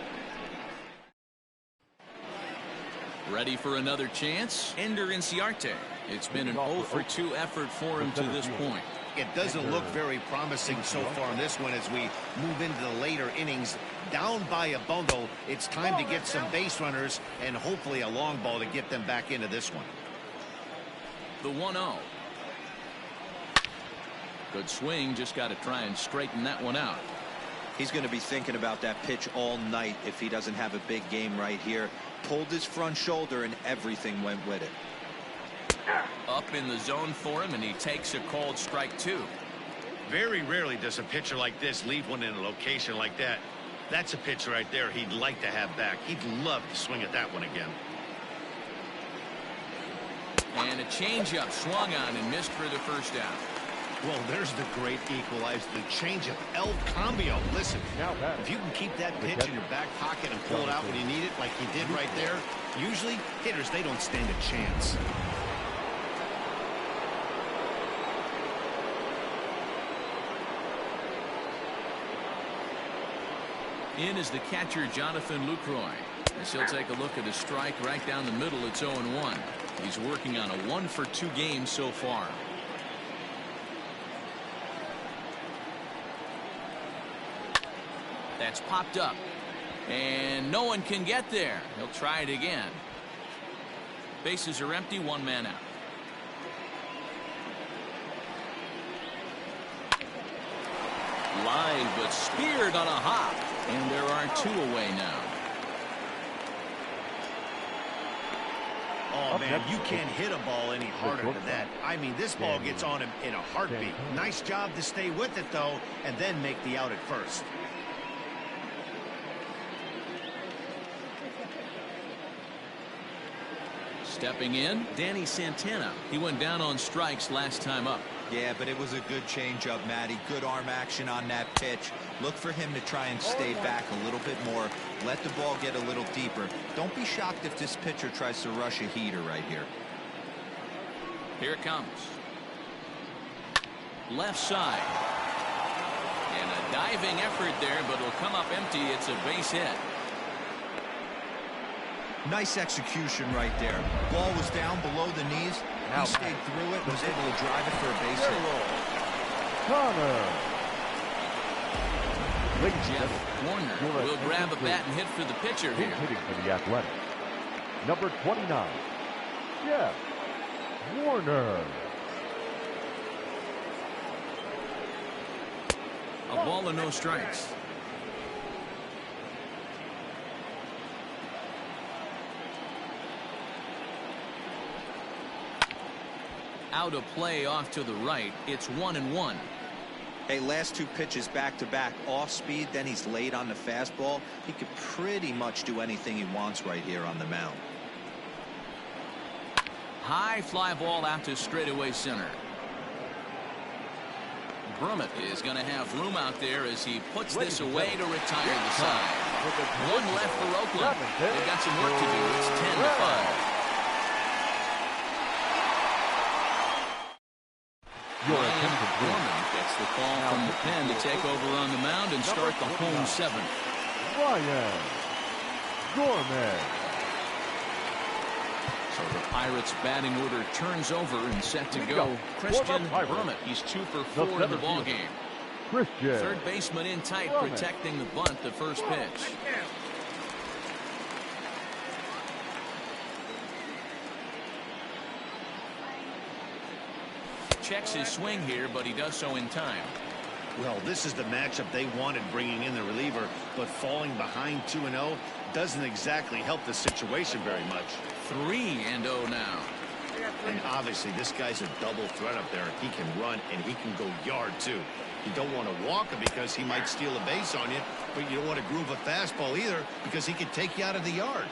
Ready for another chance? Ender Inciarte. It's been an 0-for-2 effort for him to this point. It doesn't look very promising so far in this one as we move into the later innings. Down by a bundle, it's time to get some base runners and hopefully a long ball to get them back into this one. The 1-0. Good swing, just got to try and straighten that one out. He's going to be thinking about that pitch all night if he doesn't have a big game right here. Pulled his front shoulder and everything went with it. Up in the zone for him, and he takes a called strike 2. Very rarely does a pitcher like this leave one in a location like that. That's a pitch right there he'd like to have back. He'd love to swing at that one again. And a changeup swung on and missed for the first out. Well, there's the great equalizer, the changeup, El Cambio. Listen, if you can keep that pitch in your back pocket and pull it out when you need it, like he did right there, usually hitters, they don't stand a chance. In is the catcher, Jonathan Lucroy. As he'll take a look at a strike right down the middle. It's 0-1. He's working on a 1-for-2 game so far. That's popped up. And no one can get there. He'll try it again. Bases are empty, one man out. Line, but speared on a hop. And there are 2 away now. Oh, man, you can't hit a ball any harder than that. I mean, this ball gets on him in a heartbeat. Nice job to stay with it, though, and then make the out at first. Stepping in, Danny Santana. He went down on strikes last time up. Yeah, but it was a good changeup, Matty. Good arm action on that pitch. Look for him to try and stay back a little bit more. Let the ball get a little deeper. Don't be shocked if this pitcher tries to rush a heater right here. Here it comes. Left side. And a diving effort there, but it'll come up empty. It's a base hit. Nice execution right there. Ball was down below the knees. He stayed through it, was able to drive it for a base hit. Connor. Jeff Warner will grab a bat and hit for the pitcher here. Hitting for the Athletic. Number 29, Jeff Warner. A ball and no strikes. Out of play off to the right. It's 1-1. Hey, last 2 pitches back-to-back off speed, then he's late on the fastball. He could pretty much do anything he wants right here on the mound. High fly ball out to straightaway center. Brummett is going to have room out there as he puts this away to retire the side. 1 left for Oakland. They've got some work to do. It's 10-5. Gorman gets the call from the pen to take over on the mound and start the home 7th. Ryan Gorman. So the Pirates batting order turns over and set to go. Christian Brummett. He's 2 for 4 in the ball game. Christian. Third baseman in tight, protecting the bunt, the first pitch. Checks his swing here, but he does so in time. Well, this is the matchup they wanted, bringing in the reliever, but falling behind 2-0 doesn't exactly help the situation very much. 3-0 now. And obviously this guy's a double threat up there. He can run and he can go yard too. You don't want to walk him because he might steal a base on you, but you don't want to groove a fastball either because he could take you out of the yard.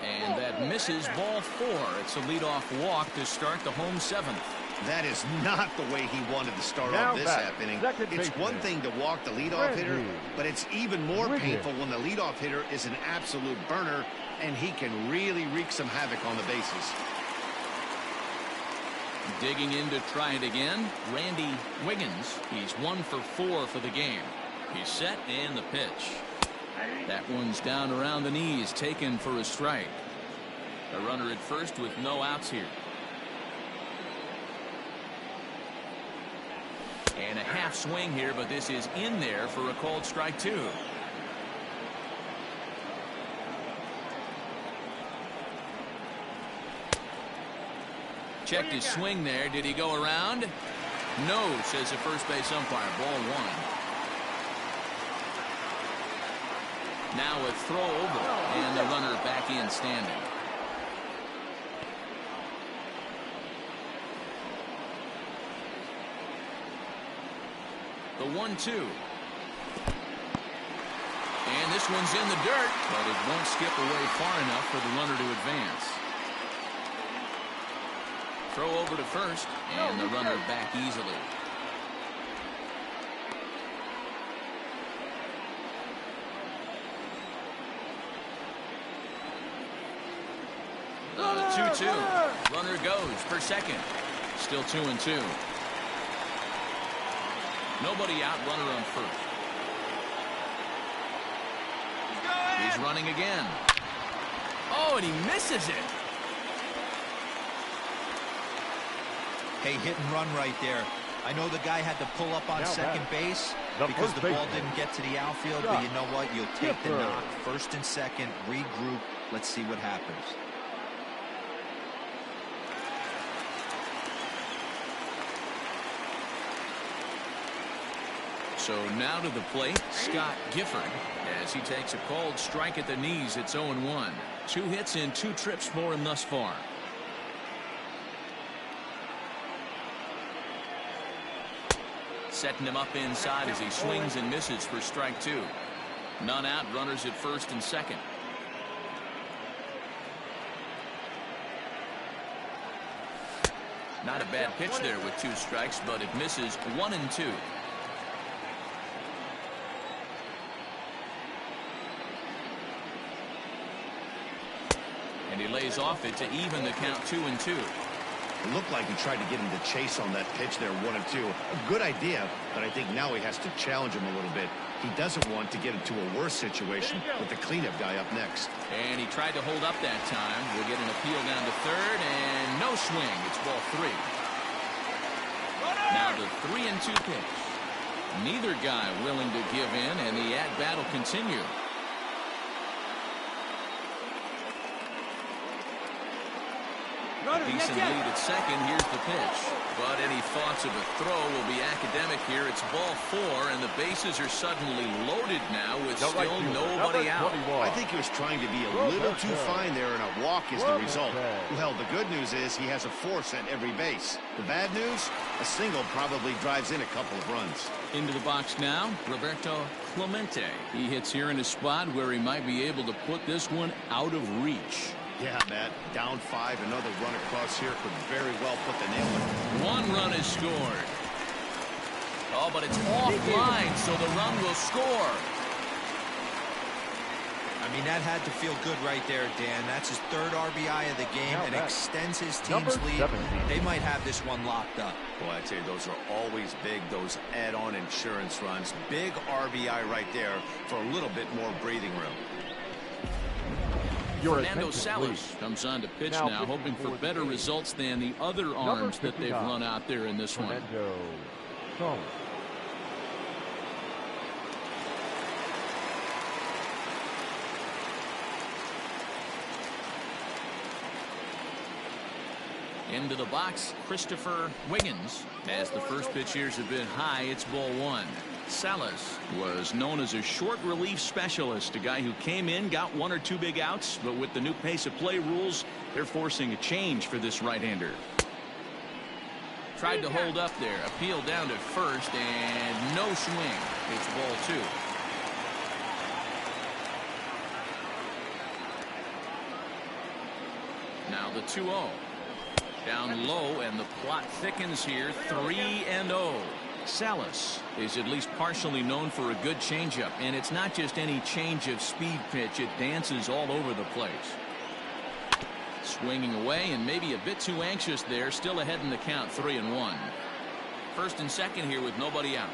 And that misses, ball 4. It's a leadoff walk to start the home 7th. That is not the way he wanted to start off this happening. It's one thing to walk the leadoff hitter, but it's even more painful when the leadoff hitter is an absolute burner, and he can really wreak some havoc on the bases. Digging in to try it again, Randy Wiggins. He's 1 for 4 for the game. He's set and the pitch. That one's down around the knees, taken for a strike. A runner at first with no outs here. And a half swing here, but this is in there for a called strike 2. Checked his swing there. Did he go around? No, says the first base umpire. Ball 1. Now a throw over, and the runner back in standing. The 1-2. And this one's in the dirt, but it won't skip away far enough for the runner to advance. Throw over to first, and the runner back easily. The 2-2. Runner goes for second. Still 2-2. Nobody out, runner on first. He's running again. Oh, and he misses it. Hey, hit and run right there. I know the guy had to pull up on second base because the ball didn't get to the outfield, but you know what? You'll take the knock. First and second, regroup. Let's see what happens. So now to the plate, Scott Gifford, as he takes a cold strike at the knees. It's 0-1. 2 hits in 2 trips for him thus far. Setting him up inside as he swings and misses for strike 2. None out, runners at first and second. Not a bad pitch there with 2 strikes, but it misses 1-2. And he lays off it to even the count 2-2. It looked like he tried to get him to chase on that pitch there, 1-2. A good idea, but I think now he has to challenge him a little bit. He doesn't want to get into a worse situation with the cleanup guy up next. And he tried to hold up that time. We'll get an appeal down to third, and no swing. It's ball 3. Now the 3-2 pitch. Neither guy willing to give in, and the at-bat will continue. A decent lead at second. Here's the pitch. But any thoughts of a throw will be academic here. It's ball 4, and the bases are suddenly loaded now with still nobody out. I think he was trying to be a little too fine there, and a walk is the result. Well, the good news is he has a force at every base. The bad news, a single probably drives in a couple of runs. Into the box now, Roberto Clemente. He hits here in a spot where he might be able to put this one out of reach. Yeah, Matt, down 5, another run across here could very well put the nail in. 1 run is scored. Oh, but it's offline, so the run will score. I mean, that had to feel good right there, Dan. That's his 3rd RBI of the game and extends his team's lead. They might have this one locked up. Boy, I tell you, those are always big, those add-on insurance runs. Big RBI right there for a little bit more breathing room. Fernando Salas comes on to pitch now, hoping for better results than the other arms that they've run out there in this one. Into the box, Christopher Wiggins. As the first pitch years have been high, it's ball 1. Salas was known as a short relief specialist, a guy who came in, got 1 or 2 big outs, but with the new pace of play rules, they're forcing a change for this right-hander. Tried to hold up there, appeal down to first, and no swing. It's ball 2. Now the 2-0. Down low, and the plot thickens here. 3-0. Salas is at least partially known for a good changeup, and it's not just any change of speed pitch. It dances all over the place. Swinging away, and maybe a bit too anxious there. Still ahead in the count, 3-1. First and second here with nobody out.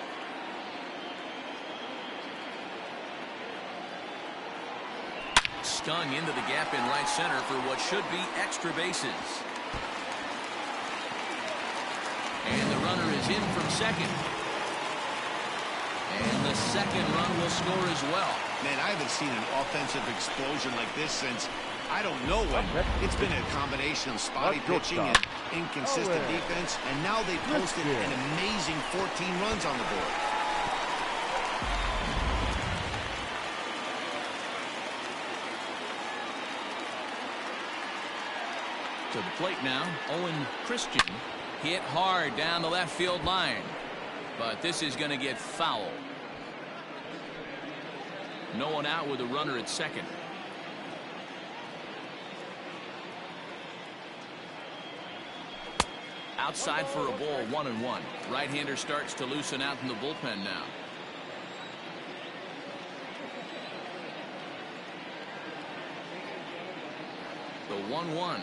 Stung into the gap in right center for what should be extra bases. And the runner is in from second. And the second run will score as well. Man, I haven't seen an offensive explosion like this since I don't know when. It's been a combination of spotty pitching and inconsistent defense, and now they posted an amazing 14 runs on the board. To the plate now, Owen Christian. Hit hard down the left field line. But this is going to get foul. No one out with a runner at second. Outside for a ball, 1-1. Right-hander starts to loosen out in the bullpen now. The 1-1.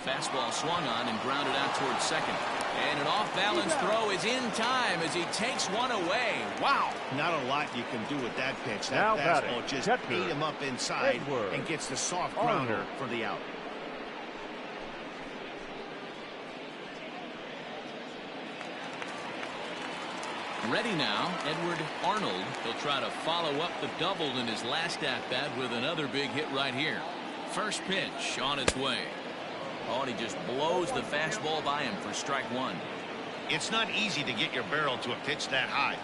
Fastball swung on and grounded out towards second. And an off-balance throw is in time as he takes one away. Wow. Not a lot you can do with that pitch. Now That batting, fastball just catcher, ate him up inside Edward and gets the soft grounder Arnold. for the out. Ready now, Edward Arnold. He'll try to follow up the double in his last at-bat with another big hit right here. First pitch on its way. Oh, and he just blows the fastball by him for strike one. It's not easy to get your barrel to a pitch that high.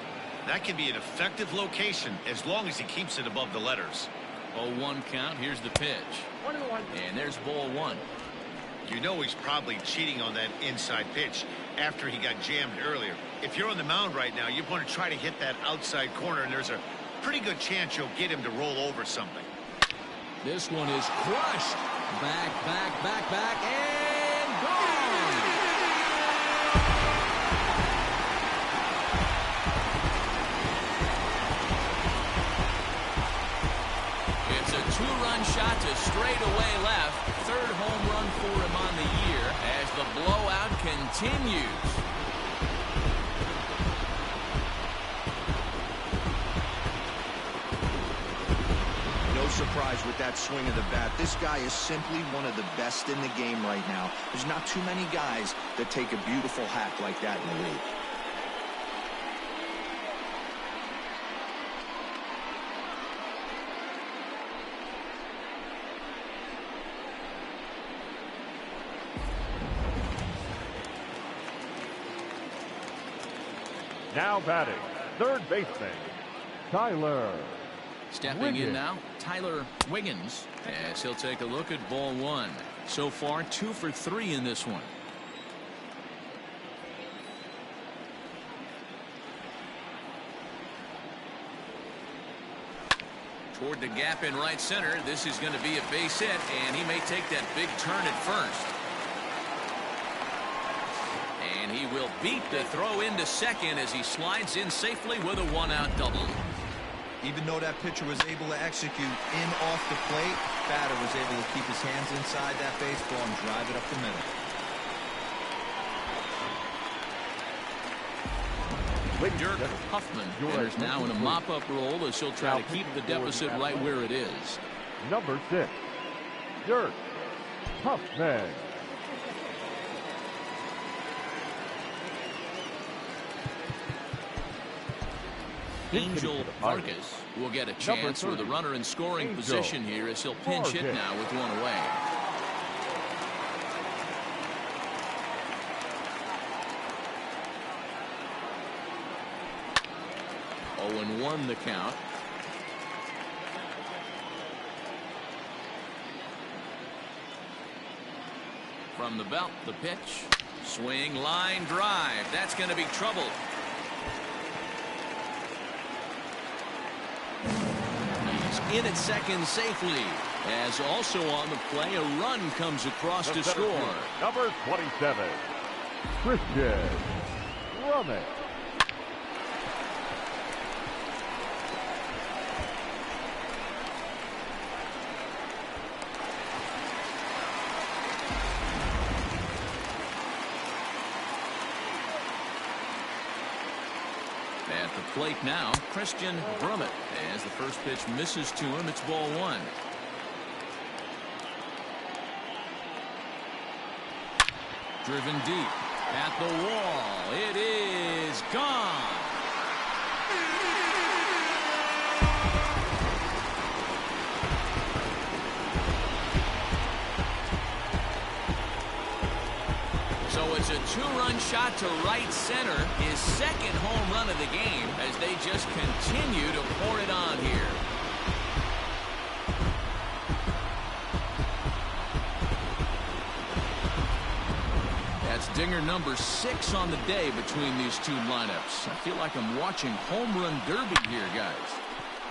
That can be an effective location as long as he keeps it above the letters. 0-1 count. Here's the pitch. 1-1. And there's ball one. You know he's probably cheating on that inside pitch after he got jammed earlier. If you're on the mound right now, you want to try to hit that outside corner, and there's a pretty good chance you'll get him to roll over something. This one is crushed. Back, and gone. It's a two-run shot to straightaway left. Third home run for him on the year as the blowout continues. No surprise with that swing of the bat. This guy is simply one of the best in the game right now. There's not too many guys that take a beautiful hack like that in the league. Now batting, third baseman, Tyler Stepping Wiggins. in now, Tyler Wiggins, as he'll take a look at ball one. So far, 2 for 3 in this one. Toward the gap in right center. This is going to be a base hit, and he may take that big turn at first. And he will beat the throw into second as he slides in safely with a one-out double. Even though that pitcher was able to execute in off the plate, batter was able to keep his hands inside that baseball and drive it up the middle. Dirk Huffman enters now in a mop-up role as he'll try to keep the deficit right where it is. Number 6, Dirk Huffman. Angel Vargas will get a chance with a runner in scoring position here as he'll pinch hit now with one away. Oh, 0-1 the count. From the belt, the pitch. Swing, line drive. That's going to be trouble. He's in at second safely. As also on the play, a run comes across to score. Number 27, Christian Rummet. At the plate now, Christian Brummett. As the first pitch misses to him, it's ball one. Driven deep at the wall. It is gone. So it's a two-run shot to right center, his second home run of the game, as they just continue to pour it on here. That's dinger number 6 on the day between these two lineups. I feel like I'm watching home run derby here, guys.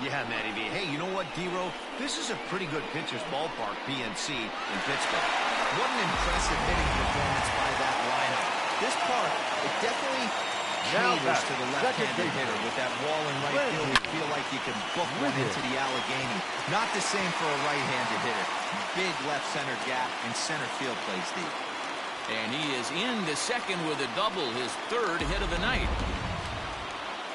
Yeah, Matty V. Hey, you know what, D-Row? This is a pretty good pitcher's ballpark, PNC, in Pittsburgh. What an impressive hitting performance by that lineup. This park, it definitely caters to the left-handed hitter. With that wall in right field, you feel like you can book one into the Allegheny. Not the same for a right-handed hitter. Big left center gap, and center field plays deep. And he is into second with a double, his third hit of the night.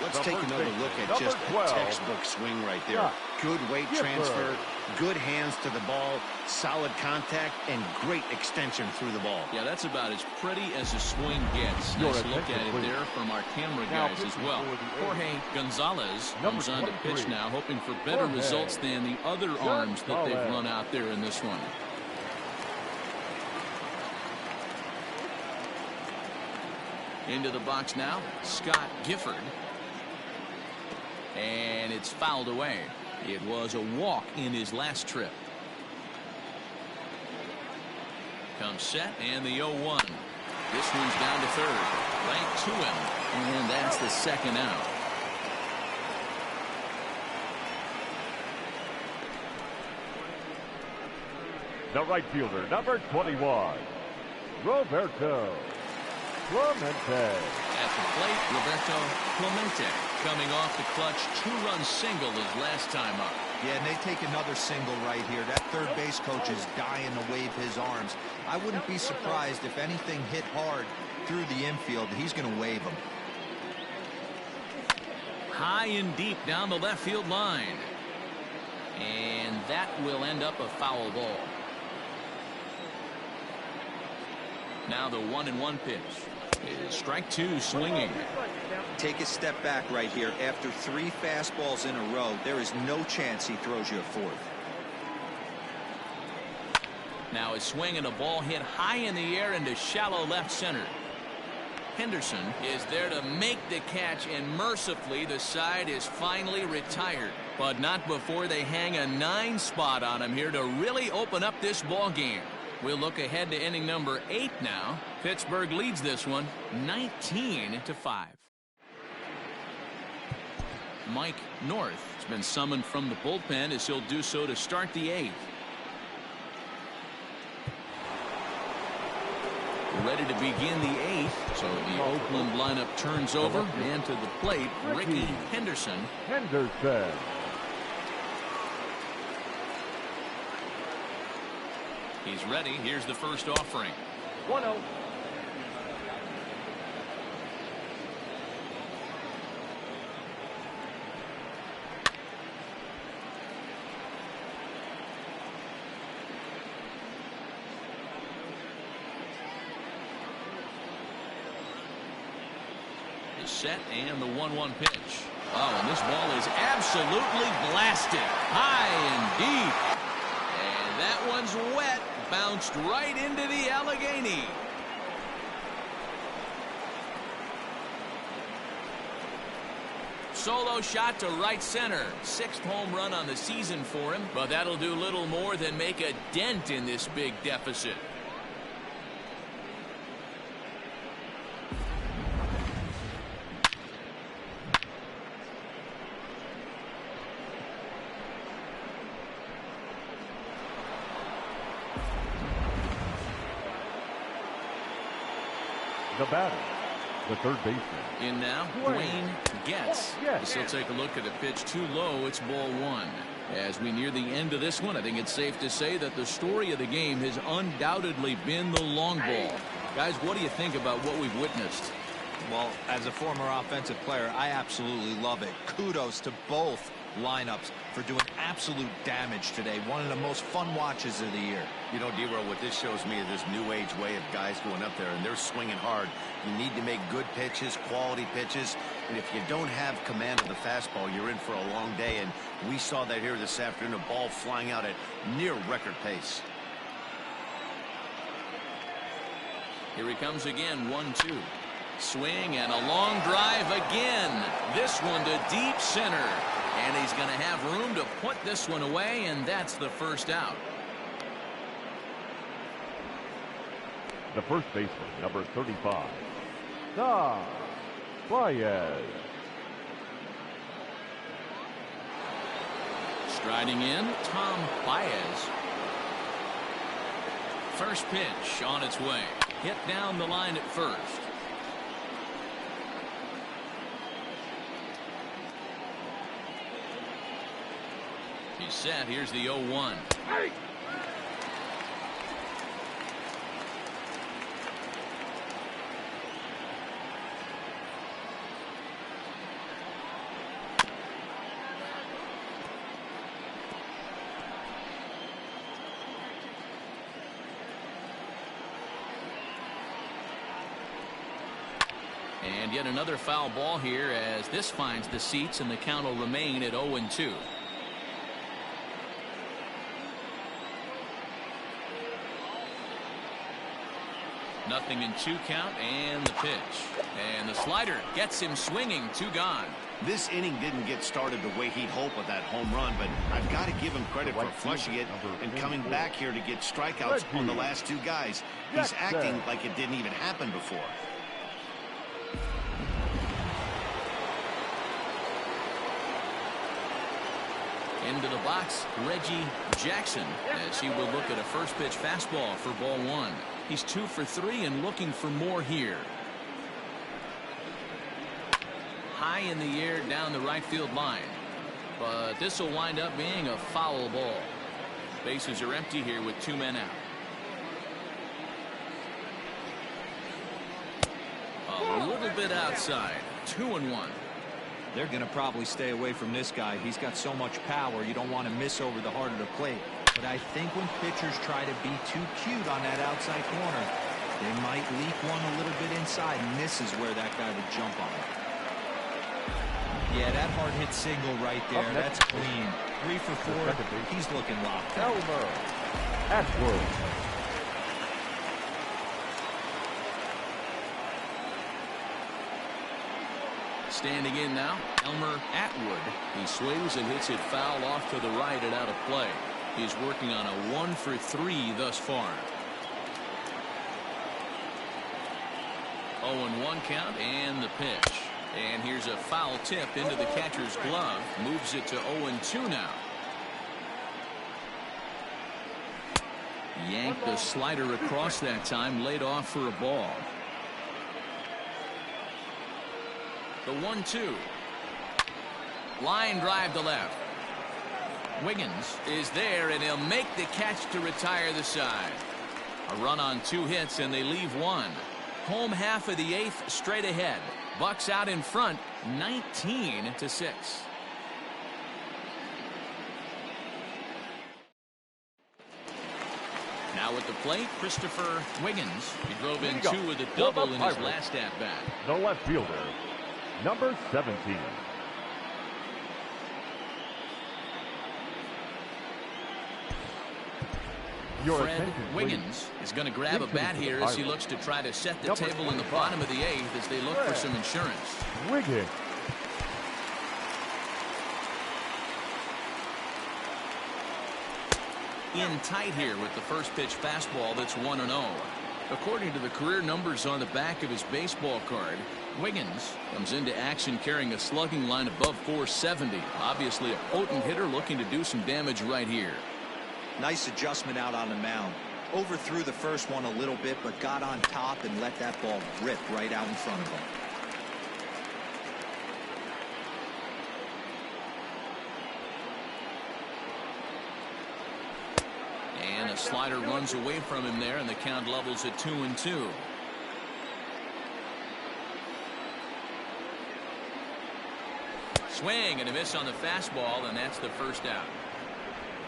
Let's take another look at just a textbook swing right there. Good weight transfer, good hands to the ball, solid contact, and great extension through the ball. Yeah, that's about as pretty as a swing gets. Nice look at it there from our camera guys as well. Jorge Gonzalez comes on to pitch now, hoping for better results than the other arms that they've run out there in this one. Into the box now, Scott Gifford. And it's fouled away. It was a walk in his last trip. Comes set and the 0-1. This one's down to third. Right to him. And that's the second out. The right fielder, number 21, Roberto Clemente. At the plate, Roberto Clemente coming off the clutch two-run single his last time up. Yeah, and they take another single right here. That third base coach is dying to wave his arms. I wouldn't be surprised if anything hit hard through the infield. He's going to wave them. High and deep down the left field line. And that will end up a foul ball. Now the 1-1 pitch. Is strike two swinging. Take a step back right here. After 3 fastballs in a row, there is no chance he throws you a fourth. Now a swing and a ball hit high in the air into shallow left center. Henderson is there to make the catch, and mercifully the side is finally retired. But not before they hang a 9 spot on him here to really open up this ball game. We'll look ahead to inning number 8 now. Pittsburgh leads this one 19-5. Mike North has been summoned from the bullpen as he'll do so to start the 8th. Ready to begin the 8th. So the Oakland lineup turns over, and to the plate, Ricky Henderson. He's ready. Here's the first offering. 1-0. The set and the 1-1 pitch. Oh, and this ball is absolutely blasted. High and deep. And that one's wet. Bounced right into the Allegheny. Solo shot to right center. 6th home run on the season for him, but that'll do little more than make a dent in this big deficit. The batter, the third baseman. In now, Dwayne Getz. He'll take a look at a pitch too low. It's ball 1. As we near the end of this one, I think it's safe to say that the story of the game has undoubtedly been the long ball. Guys, what do you think about what we've witnessed? Well, as a former offensive player, I absolutely love it. Kudos to both lineups for doing absolute damage today. One of the most fun watches of the year. You know, D-Roll, what this shows me is this new age way of guys going up there, and they're swinging hard. You need to make good pitches, quality pitches, and if you don't have command of the fastball, you're in for a long day, and we saw that here this afternoon, a ball flying out at near record pace. Here he comes again, 1-2. Swing and a long drive again. This one to deep center. And he's going to have room to put this one away, and that's the first out. The first baseman, number 35, Tom Baez. Striding in, Tom Baez. First pitch on its way. Hit down the line at first. He's set. Here's the 0-1. And yet another foul ball here as this finds the seats, and the count will remain at 0-2. Nothing in 2 count, and the pitch. And the slider gets him swinging. 2 gone. This inning didn't get started the way he'd hoped with that home run, but I've got to give him credit for flushing it and coming back here to get strikeouts on the last 2 guys. He's acting like it didn't even happen before. Into the box, Reggie Jackson, as he will look at a first pitch fastball for ball 1. He's 2 for 3 and looking for more here. High in the air down the right field line, but this will wind up being a foul ball. Bases are empty here with 2 men out. A little bit outside. 2-1. They're going to probably stay away from this guy. He's got so much power, you don't want to miss over the heart of the plate. But I think when pitchers try to be too cute on that outside corner, they might leak one a little bit inside, and this is where that guy would jump on it. Yeah, that hard hit single right there. That's clean. 3 for 4. He's looking locked up. Elmer Atwood. Standing in now, Elmer Atwood. He swings and hits it foul off to the right and out of play. He's working on a 1 for 3 thus far. 0-1 count, and the pitch. And here's a foul tip into the catcher's glove. Moves it to 0-2 now. Yanked the slider across that time, laid off for a ball. The 1-2. Line drive to left. Wiggins is there, and he'll make the catch to retire the side. A run on 2 hits, and they leave 1. Home half of the 8th straight ahead. Bucks out in front, 19-6. Now at the plate, Christopher Wiggins. He drove in 2 with a double in his last at-bat. The left fielder, number 17. Fred Wiggins is going to grab a bat here as he looks to try to set the table in the bottom of the 8th as they look for some insurance. Wiggins. In tight here with the first pitch fastball that's 1-0. According to the career numbers on the back of his baseball card, Wiggins comes into action carrying a slugging line above 470. Obviously a potent hitter looking to do some damage right here. Nice adjustment out on the mound. Overthrew the first one a little bit, but got on top and let that ball rip right out in front of him. And a slider runs away from him there, and the count levels at 2-2. Swing and a miss on the fastball, and that's the first out.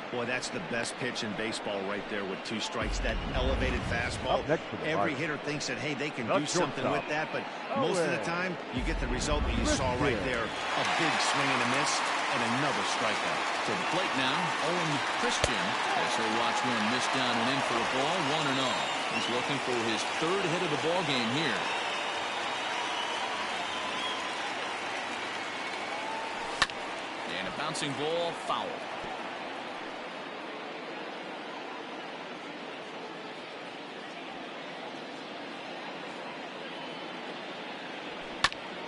Boy, that's the best pitch in baseball right there with 2 strikes. That elevated fastball. Every hitter thinks that, hey, they can do something with that, but most of the time you get the result that you saw right there. A big swing and a miss and another strikeout. To the plate now, Owen Christian, as he'll watch one miss down and in for a ball, 1-0. He's looking for his 3rd hit of the ball game here. And a bouncing ball, foul.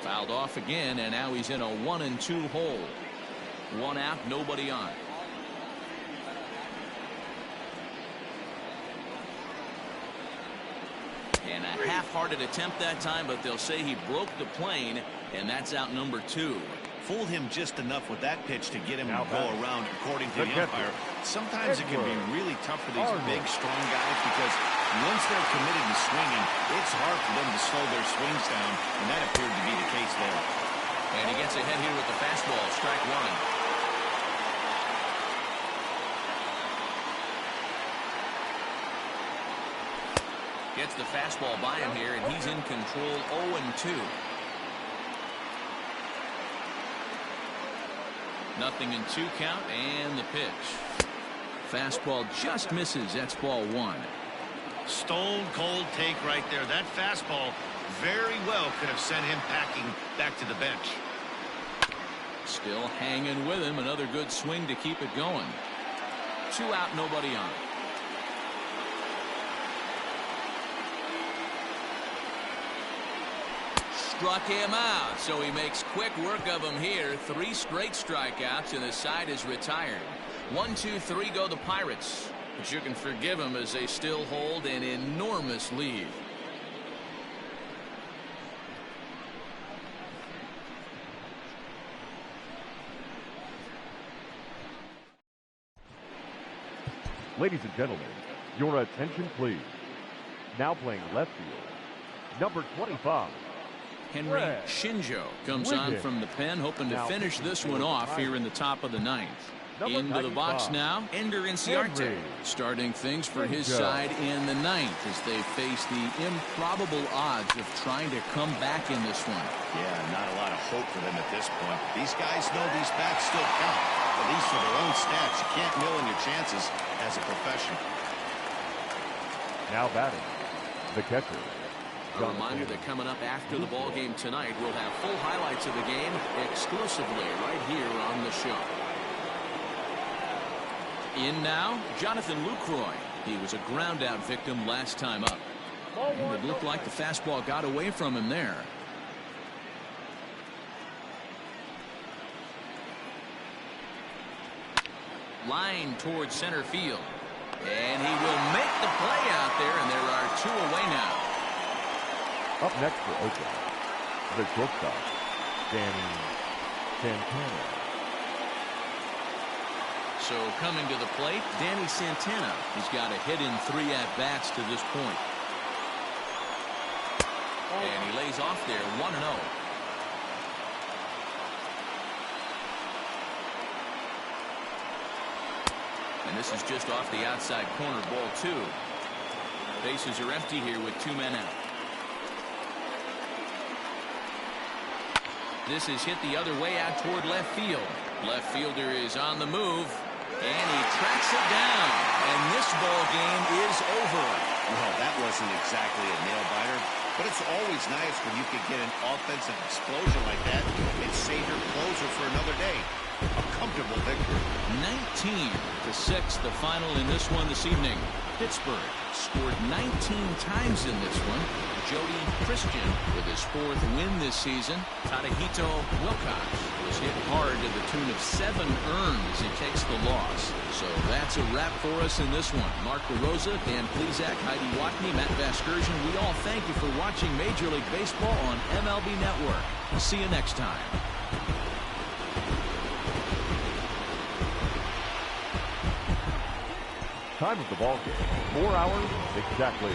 Fouled off again, and now he's in a 1-2 hole. 1 out, nobody on. And a half-hearted attempt that time, but they'll say he broke the plane, and that's out number 2. Fooled him just enough with that pitch to get him to go around, according to the umpire. Sometimes it can be really tough for these big, strong guys because once they're committed to swinging, it's hard for them to slow their swings down, and that appeared to be the case there. And he gets ahead here with the fastball, strike 1. Gets the fastball by him here, and he's in control 0-2. 0-2 count and the pitch. Fastball just misses. That's ball 1. Stone cold take right there. That fastball very well could have sent him packing back to the bench. Still hanging with him. Another good swing to keep it going. 2 out, nobody on. Struck him out, so he makes quick work of him here. 3 straight strikeouts, and the side is retired. 1-2-3 go the Pirates, but you can forgive them as they still hold an enormous lead. Ladies and gentlemen, your attention please. Now playing left field, number 25. Henry Shinjo comes on from the pen, hoping to finish this one off here in the top of the 9th. Into the box now, Ender Inciarte, starting things for his side in the 9th as they face the improbable odds of trying to come back in this one. Yeah, not a lot of hope for them at this point. These guys know these bats still count, at least for their own stats. You can't mill in your chances as a professional. Now batting, the catcher. A reminder that coming up after the ball game tonight, we'll have full highlights of the game exclusively right here on the show. In now, Jonathan Lucroy. He was a ground out victim last time up. And it looked like the fastball got away from him there. Line towards center field. And he will make the play out there, and there are 2 away now. Up next for Oakland, the shortstop, Danny Santana. So coming to the plate, Danny Santana. He's got a hit in 3 at-bats to this point. And he lays off there, 1-0. And this is just off the outside corner, ball 2. Bases are empty here with 2 men out. This is hit the other way out toward left field. Left fielder is on the move, and he tracks it down. And this ball game is over. Well, that wasn't exactly a nail-biter, but it's always nice when you can get an offensive explosion like that and save your closer for another day. A comfortable victory. 19-6, the final in this one this evening. Pittsburgh scored 19 times in this one. Jody Christian with his 4th win this season. Tadahito Wilcox was hit hard to the tune of 7 earned as he takes the loss. So that's a wrap for us in this one. Mark DeRosa, Dan Plesac, Heidi Watney, Matt Vasgersian. We all thank you for watching Major League Baseball on MLB Network. See you next time. Time of the ball game, 4 hours exactly.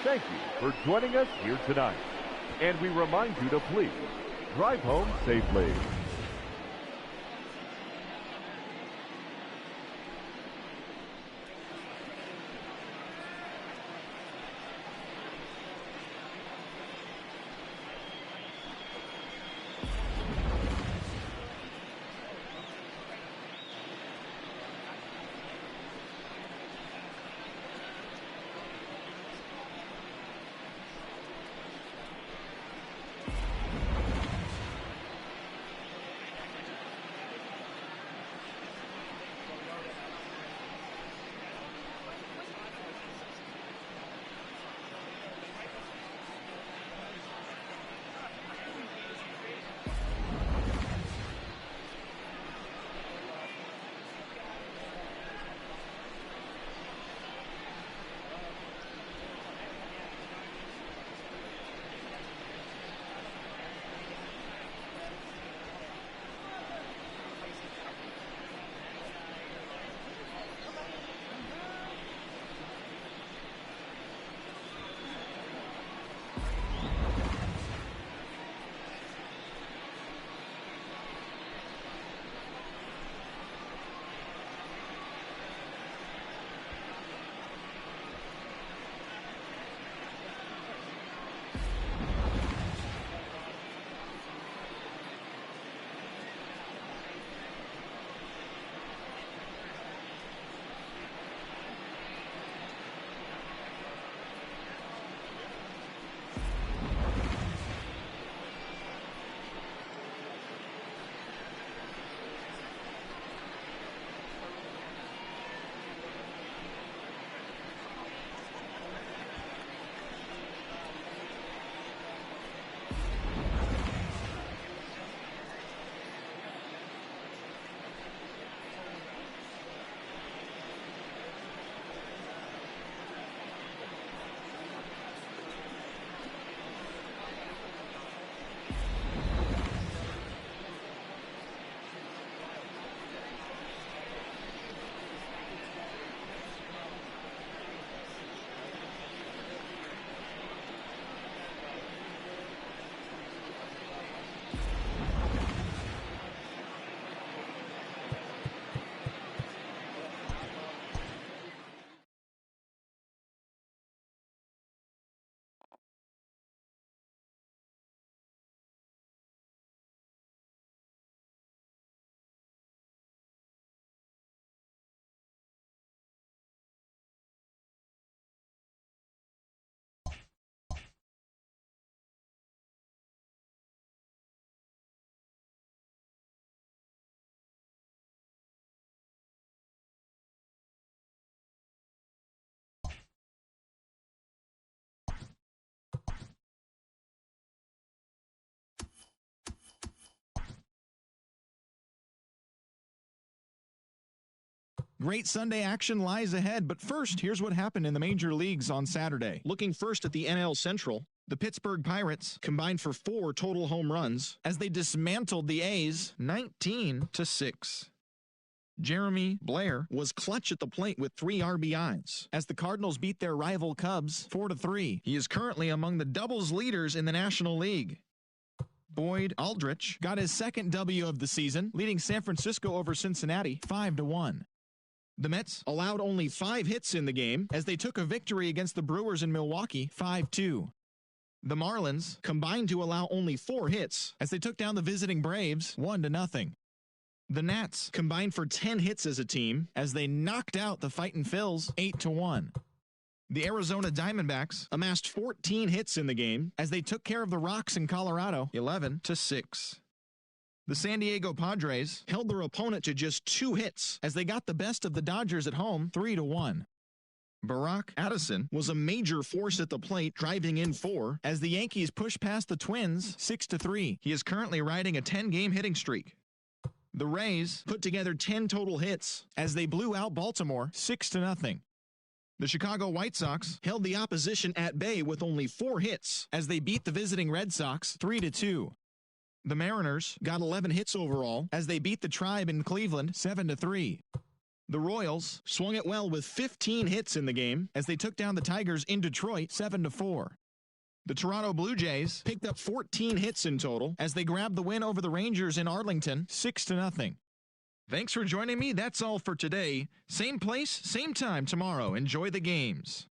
Thank you for joining us here tonight. And we remind you to please drive home safely. Great Sunday action lies ahead, but first, here's what happened in the major leagues on Saturday. Looking first at the NL Central, the Pittsburgh Pirates combined for 4 total home runs as they dismantled the A's 19-6. Jeremy Blair was clutch at the plate with 3 RBIs as the Cardinals beat their rival Cubs 4-3. He is currently among the doubles leaders in the National League. Boyd Aldrich got his second W of the season, leading San Francisco over Cincinnati 5-1. The Mets allowed only 5 hits in the game as they took a victory against the Brewers in Milwaukee 5-2. The Marlins combined to allow only 4 hits as they took down the visiting Braves 1-0. The Nats combined for 10 hits as a team as they knocked out the Fightin' Phils 8-1. The Arizona Diamondbacks amassed 14 hits in the game as they took care of the Rocks in Colorado 11-6. The San Diego Padres held their opponent to just 2 hits as they got the best of the Dodgers at home 3-1. Barack Addison was a major force at the plate, driving in 4 as the Yankees pushed past the Twins 6-3. He is currently riding a 10-game hitting streak. The Rays put together 10 total hits as they blew out Baltimore 6-0. The Chicago White Sox held the opposition at bay with only 4 hits as they beat the visiting Red Sox 3-2. The Mariners got 11 hits overall as they beat the Tribe in Cleveland 7-3. The Royals swung it well with 15 hits in the game as they took down the Tigers in Detroit 7-4. The Toronto Blue Jays picked up 14 hits in total as they grabbed the win over the Rangers in Arlington 6-0. Thanks for joining me. That's all for today. Same place, same time tomorrow. Enjoy the games.